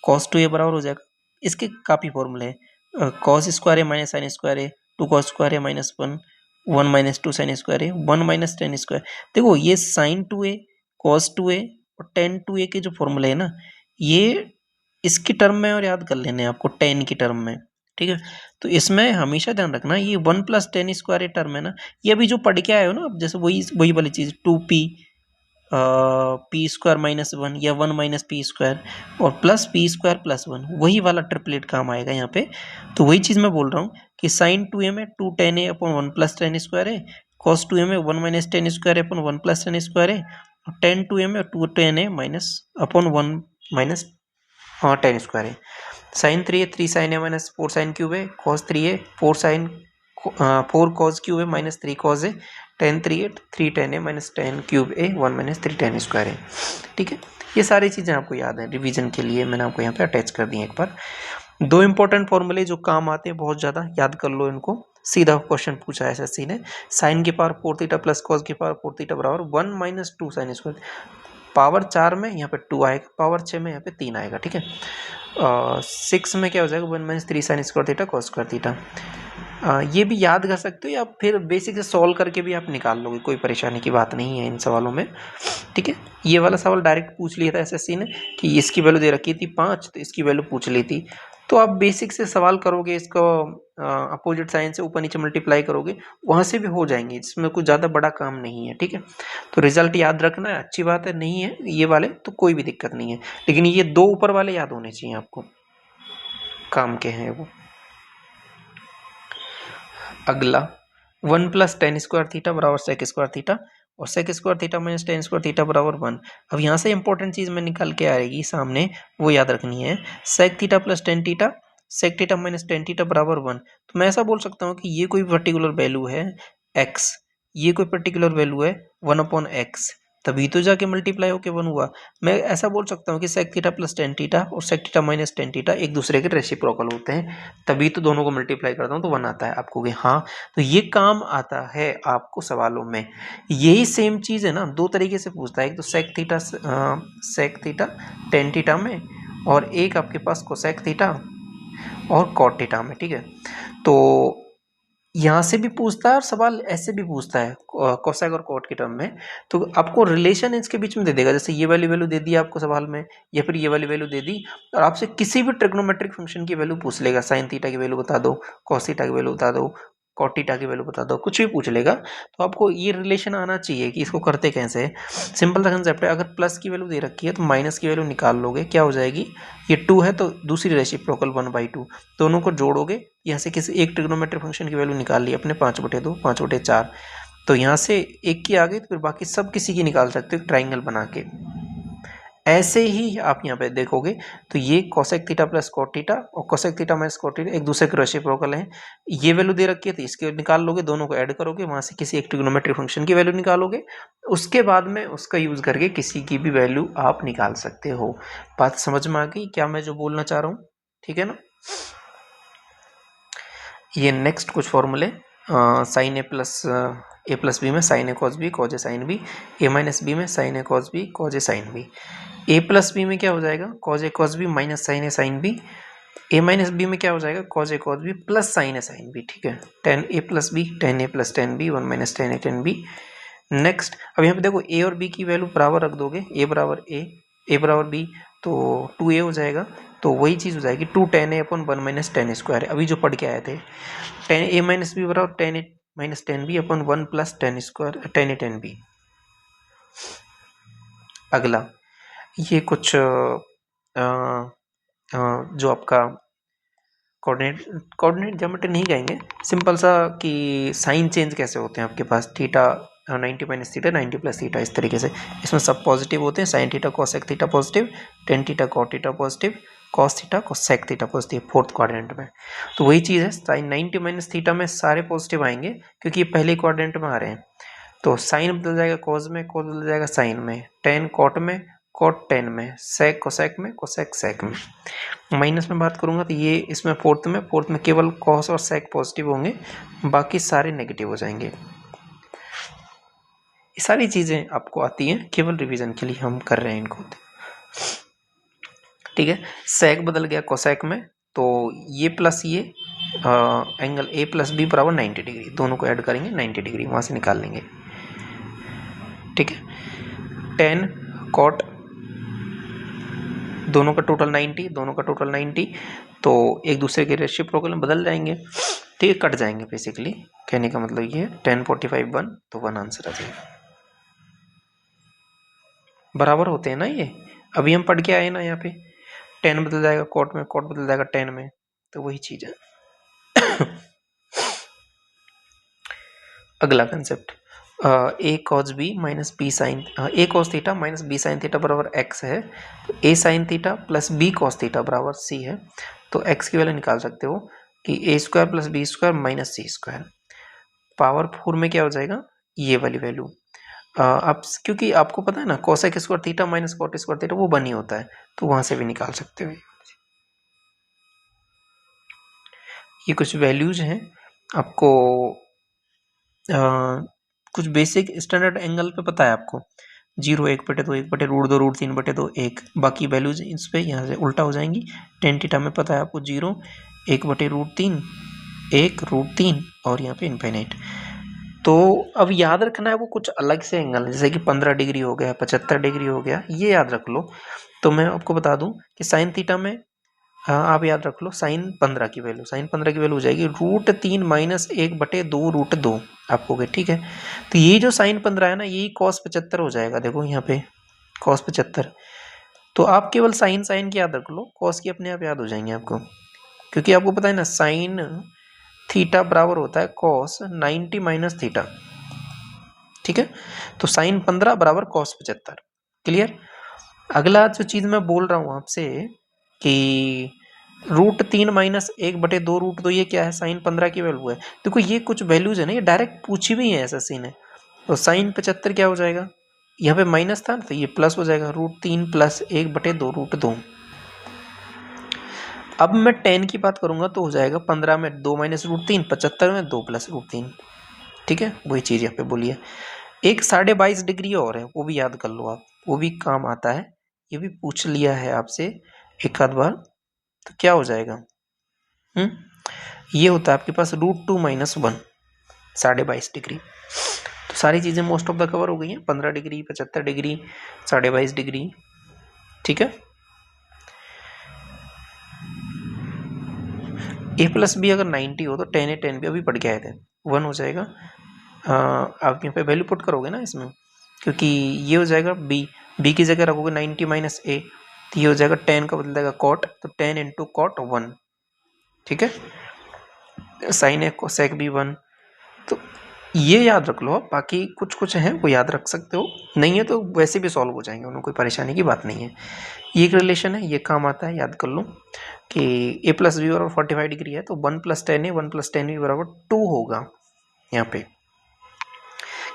cos 2a बराबर हो जाएगा, इसके काफ़ी फॉर्मूले हैं। cos स्क्वायर ए माइनस साइन स्क्वायर ए, 2 cos स्क्वायर ए माइनस 1 माइनस 2 sin स्क्वायर ए, 1 माइनस टेन स्क्वायर। देखो ये साइन 2a, cos 2a और tan 2a के जो फॉर्मूले हैं ना, ये इसकी टर्म में और याद कर लेने हैं आपको, tan की टर्म में। ठीक है, तो इसमें हमेशा ध्यान रखना ये 1 प्लस टेन स्क्वायर टर्म है ना, ये अभी जो पढ़ के आए हो ना, जैसे वही वाली चीज़ 2p पी स्क्वायर माइनस 1 या 1 माइनस पी स्क्वायर और प्लस पी स्क्वायर प्लस 1, वही वाला ट्रिपलेट काम आएगा यहाँ पे। तो वही चीज़ मैं बोल रहा हूँ कि साइन 2a में 2 tan a upon 1 plus ten square है, कॉस 2a में 1 minus tan square upon 1 plus ten square है, और tan 2a में 2 tan a minus upon 1 minus tan square है। साइन 3 है 3 sin a minus 4 sin cube है, cos 3 है 4 cos cube है माइनस 3 cos है, tan 3 है 3 tan a minus tan cube a 1 minus 3 tan square है। ठीक है, ये सारी चीज़ें आपको याद है, रिवीजन के लिए मैंने आपको यहाँ पे अटैच कर दी है। एक बार दो इंपॉर्टेंट फॉर्मूले जो काम आते हैं बहुत ज़्यादा, याद कर लो इनको। सीधा क्वेश्चन पूछा है एसएससी ने, साइन की पावर 4 थीटा प्लस कॉस की पावर 4 थीटा बराबर 1 माइनस 2 sin स्क्वायर। पावर 4 में यहाँ पे 2 आएगा, पावर 6 में यहाँ पे 3 आएगा। ठीक है, 6 में क्या हो जाएगा 1 minus 3 sin square theta cos square theta. ये भी याद कर सकते हो या फिर बेसिक से सॉल्व करके भी आप निकाल लोगे, कोई परेशानी की बात नहीं है इन सवालों में। ठीक है, ये वाला सवाल डायरेक्ट पूछ लिया था एसएससी ने कि इसकी वैल्यू दे रखी थी 5, तो इसकी वैल्यू पूछ ली थी। तो आप बेसिक से सवाल करोगे, इसको अपोजिट साइन से ऊपर नीचे मल्टीप्लाई करोगे, वहाँ से भी हो जाएंगे, इसमें कुछ ज़्यादा बड़ा काम नहीं है। ठीक है, तो रिजल्ट याद रखना है, अच्छी बात है। नहीं है ये वाले तो कोई भी दिक्कत नहीं है, लेकिन ये दो ऊपर वाले याद होने चाहिए आपको, काम के हैं वो। अगला 1 प्लस टेन स्क्वायर थीटा बराबर सेक स्क्वायर थीटा और sec square theta minus tan square theta बराबर 1। अब यहाँ से इंपॉर्टेंट चीज़ में निकल के आएगी सामने, वो याद रखनी है। Sec theta plus tan theta, sec theta minus tan theta बराबर 1। तो मैं ऐसा बोल सकता हूँ कि ये कोई पर्टिकुलर वैल्यू है x, ये कोई पर्टिकुलर वैल्यू है 1 अपॉन एक्स, तभी तो जाके मल्टीप्लाई होके 1 हुआ। मैं ऐसा बोल सकता हूँ कि sec theta plus tan theta और sec theta minus tan theta एक दूसरे के रेसिप्रोकल होते हैं, तभी तो दोनों को मल्टीप्लाई करता हूँ तो 1 आता है आपको। हाँ, तो ये काम आता है आपको सवालों में। यही सेम चीज़ है ना, दो तरीके से पूछता है, एक तो सेक थीटा टेन थीटा में, और एक आपके पास कोसेक थीटा और कॉट थीटा में। ठीक है, तो यहाँ से भी पूछता है और सवाल ऐसे भी पूछता है कोसेक और कॉट के टर्म में। तो आपको रिलेशन इसके बीच में दे देगा, जैसे ये वाली वैल्यू दे दी आपको सवाल में, या फिर ये वाली वैल्यू दे दी, और आपसे किसी भी ट्रिग्नोमेट्रिक फंक्शन की वैल्यू पूछ लेगा। साइन थीटा की वैल्यू बता दो, कॉस थीटा की वैल्यू बता दो, कॉट थीटा की वैल्यू बता दो, कुछ भी पूछ लेगा। तो आपको ये रिलेशन आना चाहिए कि इसको करते कैसे। सिंपल सा कंसेप्ट है, अगर प्लस की वैल्यू दे रखी है तो माइनस की वैल्यू निकाल लोगे, क्या हो जाएगी, ये 2 है तो दूसरी रेसिप्रोकल 1/2, दोनों को जोड़ोगे, यहाँ से किसी एक ट्रिग्नोमेट्रिक फंक्शन की वैल्यू निकाल ली अपने 5/2 5/4, तो यहाँ से एक की आ गई तो फिर बाकी सब किसी की निकाल सकते हो ट्राइंगल बना के। ऐसे ही आप यहाँ पे देखोगे तो ये cosec theta plus cot theta और cosec theta minus cot theta एक दूसरे के रेसिप्रोकल हैं। ये वैल्यू दे रखी है तो इसके निकाल लोगे, दोनों को ऐड करोगे, वहां से किसी एक ट्रिग्नोमेट्रिक फंक्शन की वैल्यू निकालोगे, उसके बाद में उसका यूज करके किसी की भी वैल्यू आप निकाल सकते हो। बात समझ में आ गई क्या मैं जो बोलना चाह रहा हूँ? ठीक है ना। ये नेक्स्ट कुछ फॉर्मूले साइन ए प्लस बी में sign A cos be cause A sine B, A minus B में sign A cos be cause A sine B, A plus B में क्या हो जाएगा कॉज ए कॉस बी माइनस साइन ए sine B, ए minus B में क्या हो जाएगा cause ए cos B plus sign ए sine B. ठीक है, ten A plus B ten A plus ten B one minus tan A tan B. Next अब यहाँ पे देखो ए और बी की वैल्यू बराबर रख दोगे, ए बराबर ए बराबर बी, तो 2a हो जाएगा। तो वही चीज़ हो जाएगी 2 tan a upon 1 minus tan square, अभी जो पढ़ के आए थे। टेन ए माइनस बी बराबर ten A minus ten B upon 1 plus ten square ten A tan B. अगला ये कुछ जो आपका कोऑर्डिनेट ज्योमेट्री नहीं कहेंगे, सिंपल सा कि साइन चेंज कैसे होते हैं आपके पास, theta 90 minus theta 90 plus theta, इस तरीके से। इसमें सब पॉजिटिव होते हैं, sine theta cosec theta positive, tan theta cot theta positive, cos theta cosec theta positive fourth quadrant में। तो वही चीज़ है, साइन 90 माइनस थीटा में सारे पॉजिटिव आएंगे क्योंकि ये पहले क्वाड्रेंट में आ रहे हैं। तो साइन बदल जाएगा कॉस में, कॉस बदल जाएगा साइन में, टेन कॉट में, कॉट टेन में, सेक कोसेक में, कोसेक सेक में। माइनस में बात करूंगा तो ये इसमें फोर्थ में केवल कॉस और सेक पॉजिटिव होंगे, बाकी सारे नेगेटिव हो जाएंगे। ये सारी चीज़ें आपको आती हैं, केवल रिवीजन के लिए हम कर रहे हैं इनको। ठीक है, सेक बदल गया कोसेक में, तो ये प्लस ये एंगल ए प्लस बी बराबर 90 डिग्री, दोनों को ऐड करेंगे 90 डिग्री वहाँ से निकाल लेंगे। ठीक है, टेन कॉट दोनों का टोटल 90, दोनों का टोटल 90, तो एक दूसरे के रेसिप्रोकल में बदल जाएंगे। ठीक है, कट जाएंगे बेसिकली, कहने का मतलब ये 10 45 1, तो 1 आंसर आ जाएगा। बराबर होते हैं ना ये, अभी हम पढ़ के आए ना, यहाँ पे 10 बदल जाएगा कॉट में, कॉट बदल जाएगा 10 में, तो वही चीज है। अगला concept A cos B minus B sine, A cos theta minus B sine theta बराबर एक्स है, तो A sine theta plus B cos theta बराबर सी है। तो एक्स की वैल्यू निकाल सकते हो कि A square plus B square minus C square, power 4 में क्या हो जाएगा ये वाली वैल्यू। अब क्योंकि आपको पता है ना cosec square theta minus cot square theta वो बनी होता है, तो वहां से भी निकाल सकते हो। ये कुछ वैल्यूज हैं आपको, कुछ बेसिक स्टैंडर्ड एंगल पे पता है आपको, 0 1/2 1/√2 √3 2 1, बाकी वैल्यूज इस पे यहाँ से उल्टा हो जाएंगी। टेन थीटा में पता है आपको 0 1/√3 1√3 और यहाँ पे इनफाइनाइट। तो अब याद रखना है वो कुछ अलग से एंगल, जैसे कि 15 डिग्री हो गया, 75 डिग्री हो गया, ये याद रख लो। तो मैं आपको बता दूं कि साइन थीटा में आप याद रख लो साइन 15 की वैल्यू, साइन 15 की वैल्यू हो जाएगी √3 माइनस 1/2 √2 आपको गए। ठीक है, तो ये जो साइन 15 है ना, यही कॉस 75 हो जाएगा। देखो यहाँ पे कॉस 75, तो आप केवल साइन साइन की याद रख लो, कॉस की अपने आप याद हो जाएंगे आपको, क्योंकि आपको पता है ना साइन थीटा बराबर होता है कॉस 90 माइनस थीटा। ठीक है, तो साइन 15 बराबर कॉस 75। क्लियर। अगला जो चीज मैं बोल रहा हूं आपसे कि √3 माइनस 1/2 √2, ये क्या है साइन 15 की वैल्यू है। देखो ये कुछ वैल्यूज है ना, ये डायरेक्ट पूछी भी है एसएससी ने। तो साइन 75 क्या हो जाएगा, यहाँ पे माइनस था तो ये प्लस हो जाएगा, √3 प्लस 1/2 √2। अब मैं 10 की बात करूंगा तो हो जाएगा 15 में 2 माइनस √3, 75 में 2 प्लस √3। ठीक है, वही चीज यहाँ पे बोलिए। एक 22.5 डिग्री और है, वो भी याद कर लो आप, वो भी काम आता है, ये भी पूछ लिया है आपसे एक आध बार। तो क्या हो जाएगा, ये होता है आपके पास √2 माइनस 1, 22.5 डिग्री। तो सारी चीजें मोस्ट ऑफ द कवर हो गई हैं, 15 डिग्री 75 डिग्री 22.5 डिग्री। ठीक है, ए प्लस बी अगर 90 हो तो 10 a 10 b अभी पढ़ के आए थे 1 हो जाएगा। आप यहाँ पे वैल्यू पुट करोगे ना इसमें, क्योंकि ये हो जाएगा बी की जगह रखोगे 90 माइनस ए, तो ये हो जाएगा 10 का बदल जाएगा कॉट, तो 10 इंटू कॉट 1। ठीक है, साइन ए कोसेक भी 1, तो ये याद रख लो, बाकी कुछ कुछ है वो याद रख सकते हो, नहीं है तो वैसे भी सॉल्व हो जाएंगे, उन्हें कोई परेशानी की बात नहीं है। ये एक रिलेशन है, ये काम आता है, याद कर लो कि a प्लस बी बराबर 45 डिग्री है तो 1 प्लस 10 है, 1 प्लस 10 बी बराबर 2 होगा यहाँ पे।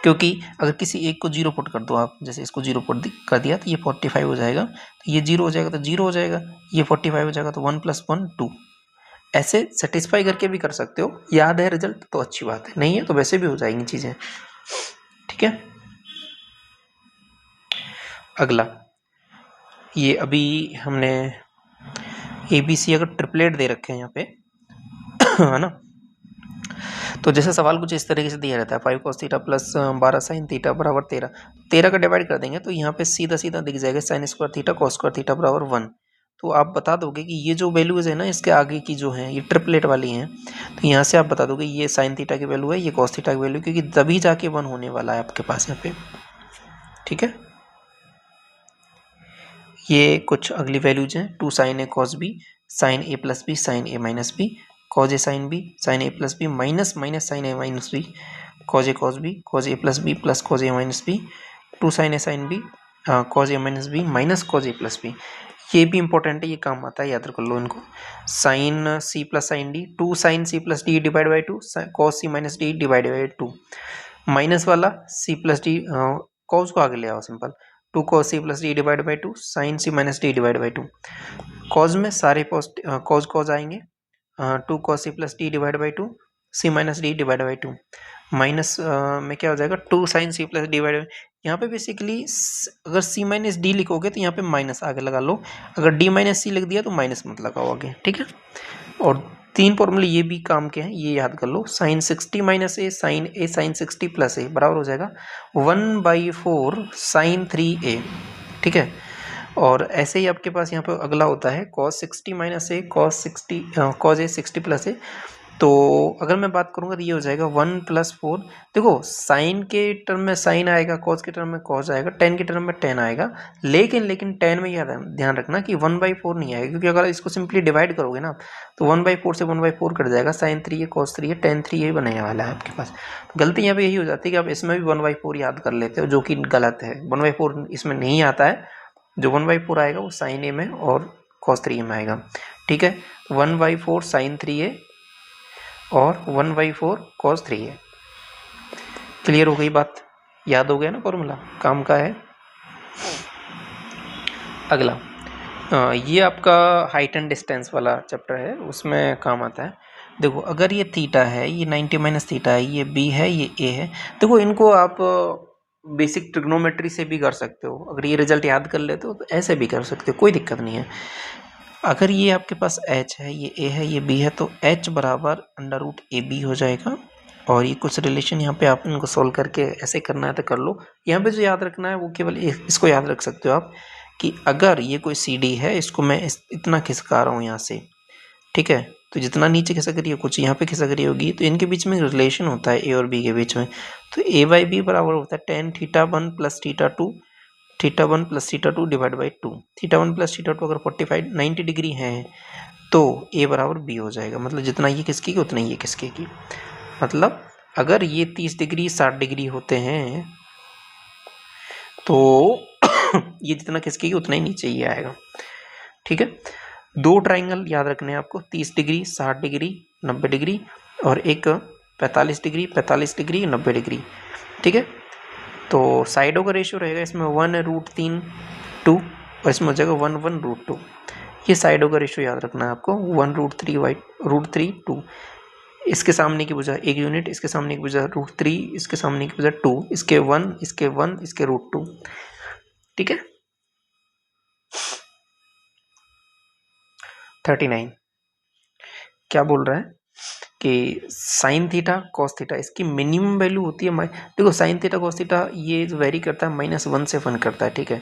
क्योंकि अगर किसी एक को जीरो पुट कर दो आप, जैसे इसको जीरो पुट कर दिया तो ये 45 हो जाएगा, तो ये जीरो हो जाएगा तो जीरो हो जाएगा, ये 45 हो जाएगा तो 1 प्लस 1 2। ऐसे सेटिस्फाई करके भी कर सकते हो, याद है रिजल्ट तो अच्छी बात है, नहीं है तो वैसे भी हो जाएंगी चीजें, ठीक है। अगला, ये अभी हमने ABC अगर ट्रिपलेट दे रखे हैं यहाँ पे है ना, तो जैसे सवाल कुछ इस तरीके से दिया रहता है 5 cos theta plus 12 sin theta बराबर 13, 13 का डिवाइड कर देंगे तो यहाँ पे सीधा सीधा दिख जाएगा sin square theta cos square theta बराबर 1। तो आप बता दोगे कि ये जो वैल्यूज है ना इसके आगे की जो है ये ट्रिपलेट वाली हैं, तो यहाँ से आप बता दोगे ये sin थीटा की वैल्यू है, ये cos थीटा की वैल्यू, क्योंकि तभी जाके 1 होने वाला है आपके पास यहाँ पे, ठीक है। ये कुछ अगली वैल्यूज हैं, 2 sin a cos b, sin a plus B sin a minus B, cos a sin b sin a plus B minus minus sin a minus B, cos a cos b cos a plus B plus cos a minus B, 2 sin a sin b cos a minus B minus cos a plus B. ये भी important है, ये काम आता है, याद कर लो इनको। sin c plus sin d, 2 sin c plus d divide by 2 cos c minus d divide by 2, minus वाला c प्लस d cos को आगे ले आओ simple, 2 cos c plus d divide by 2 sin c minus d divide by 2, cos में सारे cos आएंगे, 2 cos c plus d divide by 2 c minus d divide by 2, minus में क्या हो जाएगा 2 sin c प्लस डिवाइड, यहाँ पे basically अगर c माइनस डी लिखोगे तो यहाँ पे माइनस आगे लगा लो, अगर d माइनस सी लिख दिया तो माइनस मत लगाओ आगे, ठीक है। और 3 फॉर्मूले ये भी काम के हैं, ये याद कर लो, sin 60 माइनस ए sin 60 प्लस ए बराबर हो जाएगा 1/4 sin 3a, ठीक है। और ऐसे ही आपके पास यहाँ पे अगला होता है cos 60 minus A cos a 60 plus A, तो अगर मैं बात करूँगा तो ये हो जाएगा 1 प्लस 4, देखो साइन के टर्म में साइन आएगा, कॉस के टर्म में कॉस आएगा, टेन के टर्म में टेन आएगा, लेकिन टेन में याद ध्यान रखना कि 1/4 नहीं आएगा, क्योंकि अगर इसको सिंपली डिवाइड करोगे ना तो 1/4 से 1/4 कट जाएगा, साइन 3 है कॉस 3 है टेन 3 यही बनने वाला है आपके पास। तो गलती यहाँ पे यही हो जाती है कि आप इसमें भी 1/4 याद कर लेते हो, जो कि गलत है, 1/4 इसमें नहीं आता है, जो 1/4 आएगा वो साइन ए में और कॉस 3 में आएगा, ठीक है। 1/4 साइन 3a और 1/4 cos 3 है। क्लियर हो गई बात, याद हो गया ना फॉर्मूला, काम का है। अगला ये आपका हाइट एंड डिस्टेंस वाला चैप्टर है, उसमें काम आता है। देखो अगर ये थीटा है, ये 90 माइनस थीटा है, ये बी है, ये ए है, देखो इनको आप बेसिक ट्रिग्नोमेट्री से भी कर सकते हो, अगर ये रिजल्ट याद कर लेते हो तो ऐसे भी कर सकते हो, कोई दिक्कत नहीं है। अगर ये आपके पास h है, ये a है, ये b है, तो h बराबर √ab हो जाएगा। और ये कुछ रिलेशन यहाँ पे आप इनको सोल्व करके ऐसे करना है तो कर लो। यहाँ पे जो याद रखना है वो केवल इसको याद रख सकते हो आप कि अगर ये कोई CD है, इसको मैं इतना खिसका रहा हूँ यहाँ से, ठीक है, तो जितना नीचे खिसक रही है कुछ यहाँ पे खिसक रही होगी, तो इनके बीच में रिलेशन होता है a और b के बीच में, तो a/b बराबर होता है tan θ1 plus θ2 θ1 plus θ2 divide by 2, θ1 plus θ2 अगर 45 90 डिग्री है तो a बराबर b हो जाएगा, मतलब जितना ये खिसकेगी उतना ही ये खिसकेगी, मतलब अगर ये 30 डिग्री 60 डिग्री होते हैं तो ये जितना खिसकेगी उतना ही नीचे ही आएगा, ठीक है। दो ट्राइंगल याद रखने हैं आपको, 30 डिग्री 60 डिग्री 90 डिग्री और एक 45 डिग्री 90 डिग्री, ठीक है। तो साइडों का रेशियो रहेगा इसमें 1√3 2 और इसमें हो जाएगा 1/√2, ये साइडों का रेशियो याद रखना है आपको, 1√3 2, इसके सामने की भुजा 1 यूनिट, इसके सामने की भुजा √3, इसके सामने की भुजा 2, इसके 1 इसके 1 इसके √2, ठीक है। 39 क्या बोल रहा है कि साइन थीटा कॉस थीटा इसकी मिनिमम वैल्यू होती है, देखो साइन थीटा कॉस थीटा ये वेरी करता है -1 से 1 करता है, ठीक है।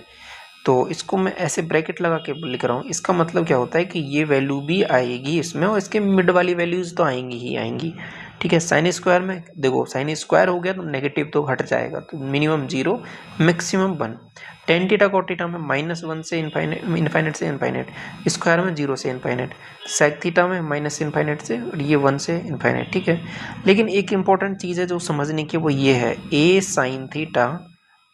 तो इसको मैं ऐसे ब्रैकेट लगा के लिख रहा हूँ, इसका मतलब क्या होता है कि ये वैल्यू भी आएगी इसमें और इसके मिड वाली वैल्यूज तो आएंगी ही आएंगी, ठीक है। साइन स्क्वायर में देखो साइन स्क्वायर हो गया तो नेगेटिव तो हट जाएगा, तो minimum 0 maximum 1। Tan theta cot theta में -1 से इनफाइनेट से इनफाइनेट, स्क्वायर में 0 से इनफाइनेट, सेक थीटा में माइनस इनफाइनेट से और ये 1 से इनफाइनेट। ठीक है। लेकिन एक इंपॉर्टेंट चीज़ है जो समझने की, वो ये है a sign theta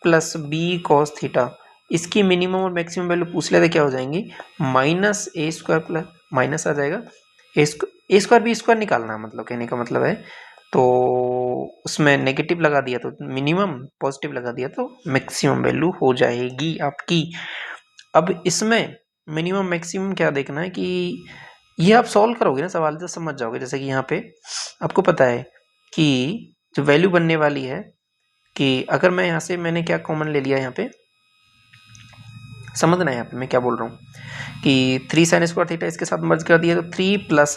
plus b cos theta, इसकी मिनिमम और मैक्सिमम वैल्यू पूछ लेते क्या हो जाएंगी, -a² प्लस माइनस आ जाएगा a² b² निकालना, मतलब कहने का मतलब है। तो उसमें नेगेटिव लगा दिया तो मिनिमम, पॉजिटिव लगा दिया तो मैक्सिमम वैल्यू हो जाएगी आपकी। अब इसमें मिनिमम मैक्सिमम क्या देखना है कि ये आप सॉल्व करोगे ना सवाल तो समझ जाओगे। जैसे कि यहाँ पे आपको पता है कि जो वैल्यू बनने वाली है कि अगर मैं यहाँ से मैंने क्या कॉमन ले लिया, यहाँ पे समझना है यहाँ पे मैं क्या बोल रहा हूँ कि 3 साइन स्क्वायर थीटा इसके साथ मर्ज कर दिया तो 3 प्लस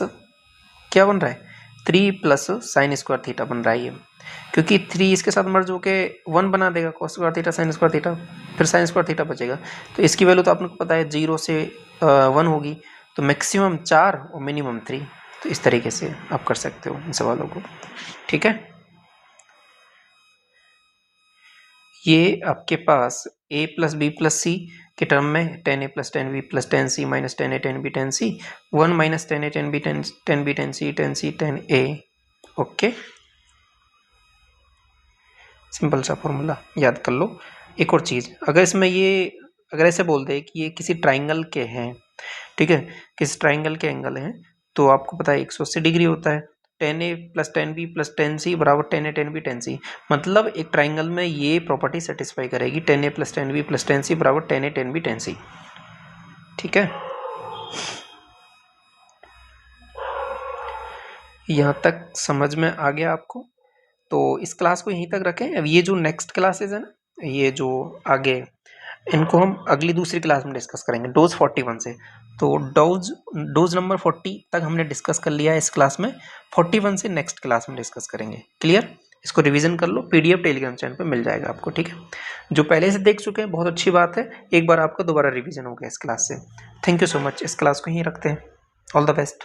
क्या बन रहा है, 3 प्लस साइन स्क्वायर थीटा बन रहा है ये, क्योंकि 3 इसके साथ मर्ज होके 1 बना देगा cos square theta sine square theta, फिर साइन स्क्वायर थीटा बचेगा। तो इसकी वैल्यू तो आपको पता है 0 से 1 होगी, तो मैक्सिमम 4 और मिनिमम 3। तो इस तरीके से आप कर सकते हो इन सवालों को। ठीक है। ये आपके पास a प्लस बी प्लस सी के टर्म में 10a plus 10b plus 10c minus 10a 10b 10c 1 minus 10a 10b 10b 10c 10c 10a। Okay, simple सा फॉर्मूला याद कर लो। एक और चीज़, अगर इसमें ये अगर ऐसे बोल दे कि ये किसी ट्राइंगल के हैं, ठीक है, किसी ट्राइंगल के एंगल हैं, तो आपको पता है 180 डिग्री होता है। 10a plus 10b plus 10c बराबर 10a 10b 10c, मतलब एक ट्राइंगल में ये प्रॉपर्टी सेटिस्फाई करेगी 10a plus 10b plus 10c बराबर 10a 10b 10c। ठीक है, यहाँ तक समझ में आ गया आपको? तो इस क्लास को यहीं तक रखें। अब ये जो नेक्स्ट क्लासेस है ना, ये जो आगे, इनको हम अगली दूसरी क्लास में डिस्कस करेंगे डोज 41 से। तो डोज नंबर 40 तक हमने डिस्कस कर लिया है इस क्लास में, 41 से नेक्स्ट क्लास में डिस्कस करेंगे। क्लियर? इसको रिवीजन कर लो, पीडीएफ टेलीग्राम चैनल पे मिल जाएगा आपको। ठीक है, जो पहले से देख चुके हैं बहुत अच्छी बात है, एक बार आपका दोबारा रिवीजन हो गया इस क्लास से। थैंक यू सो मच, इस क्लास को यहीं रखते हैं। All the best.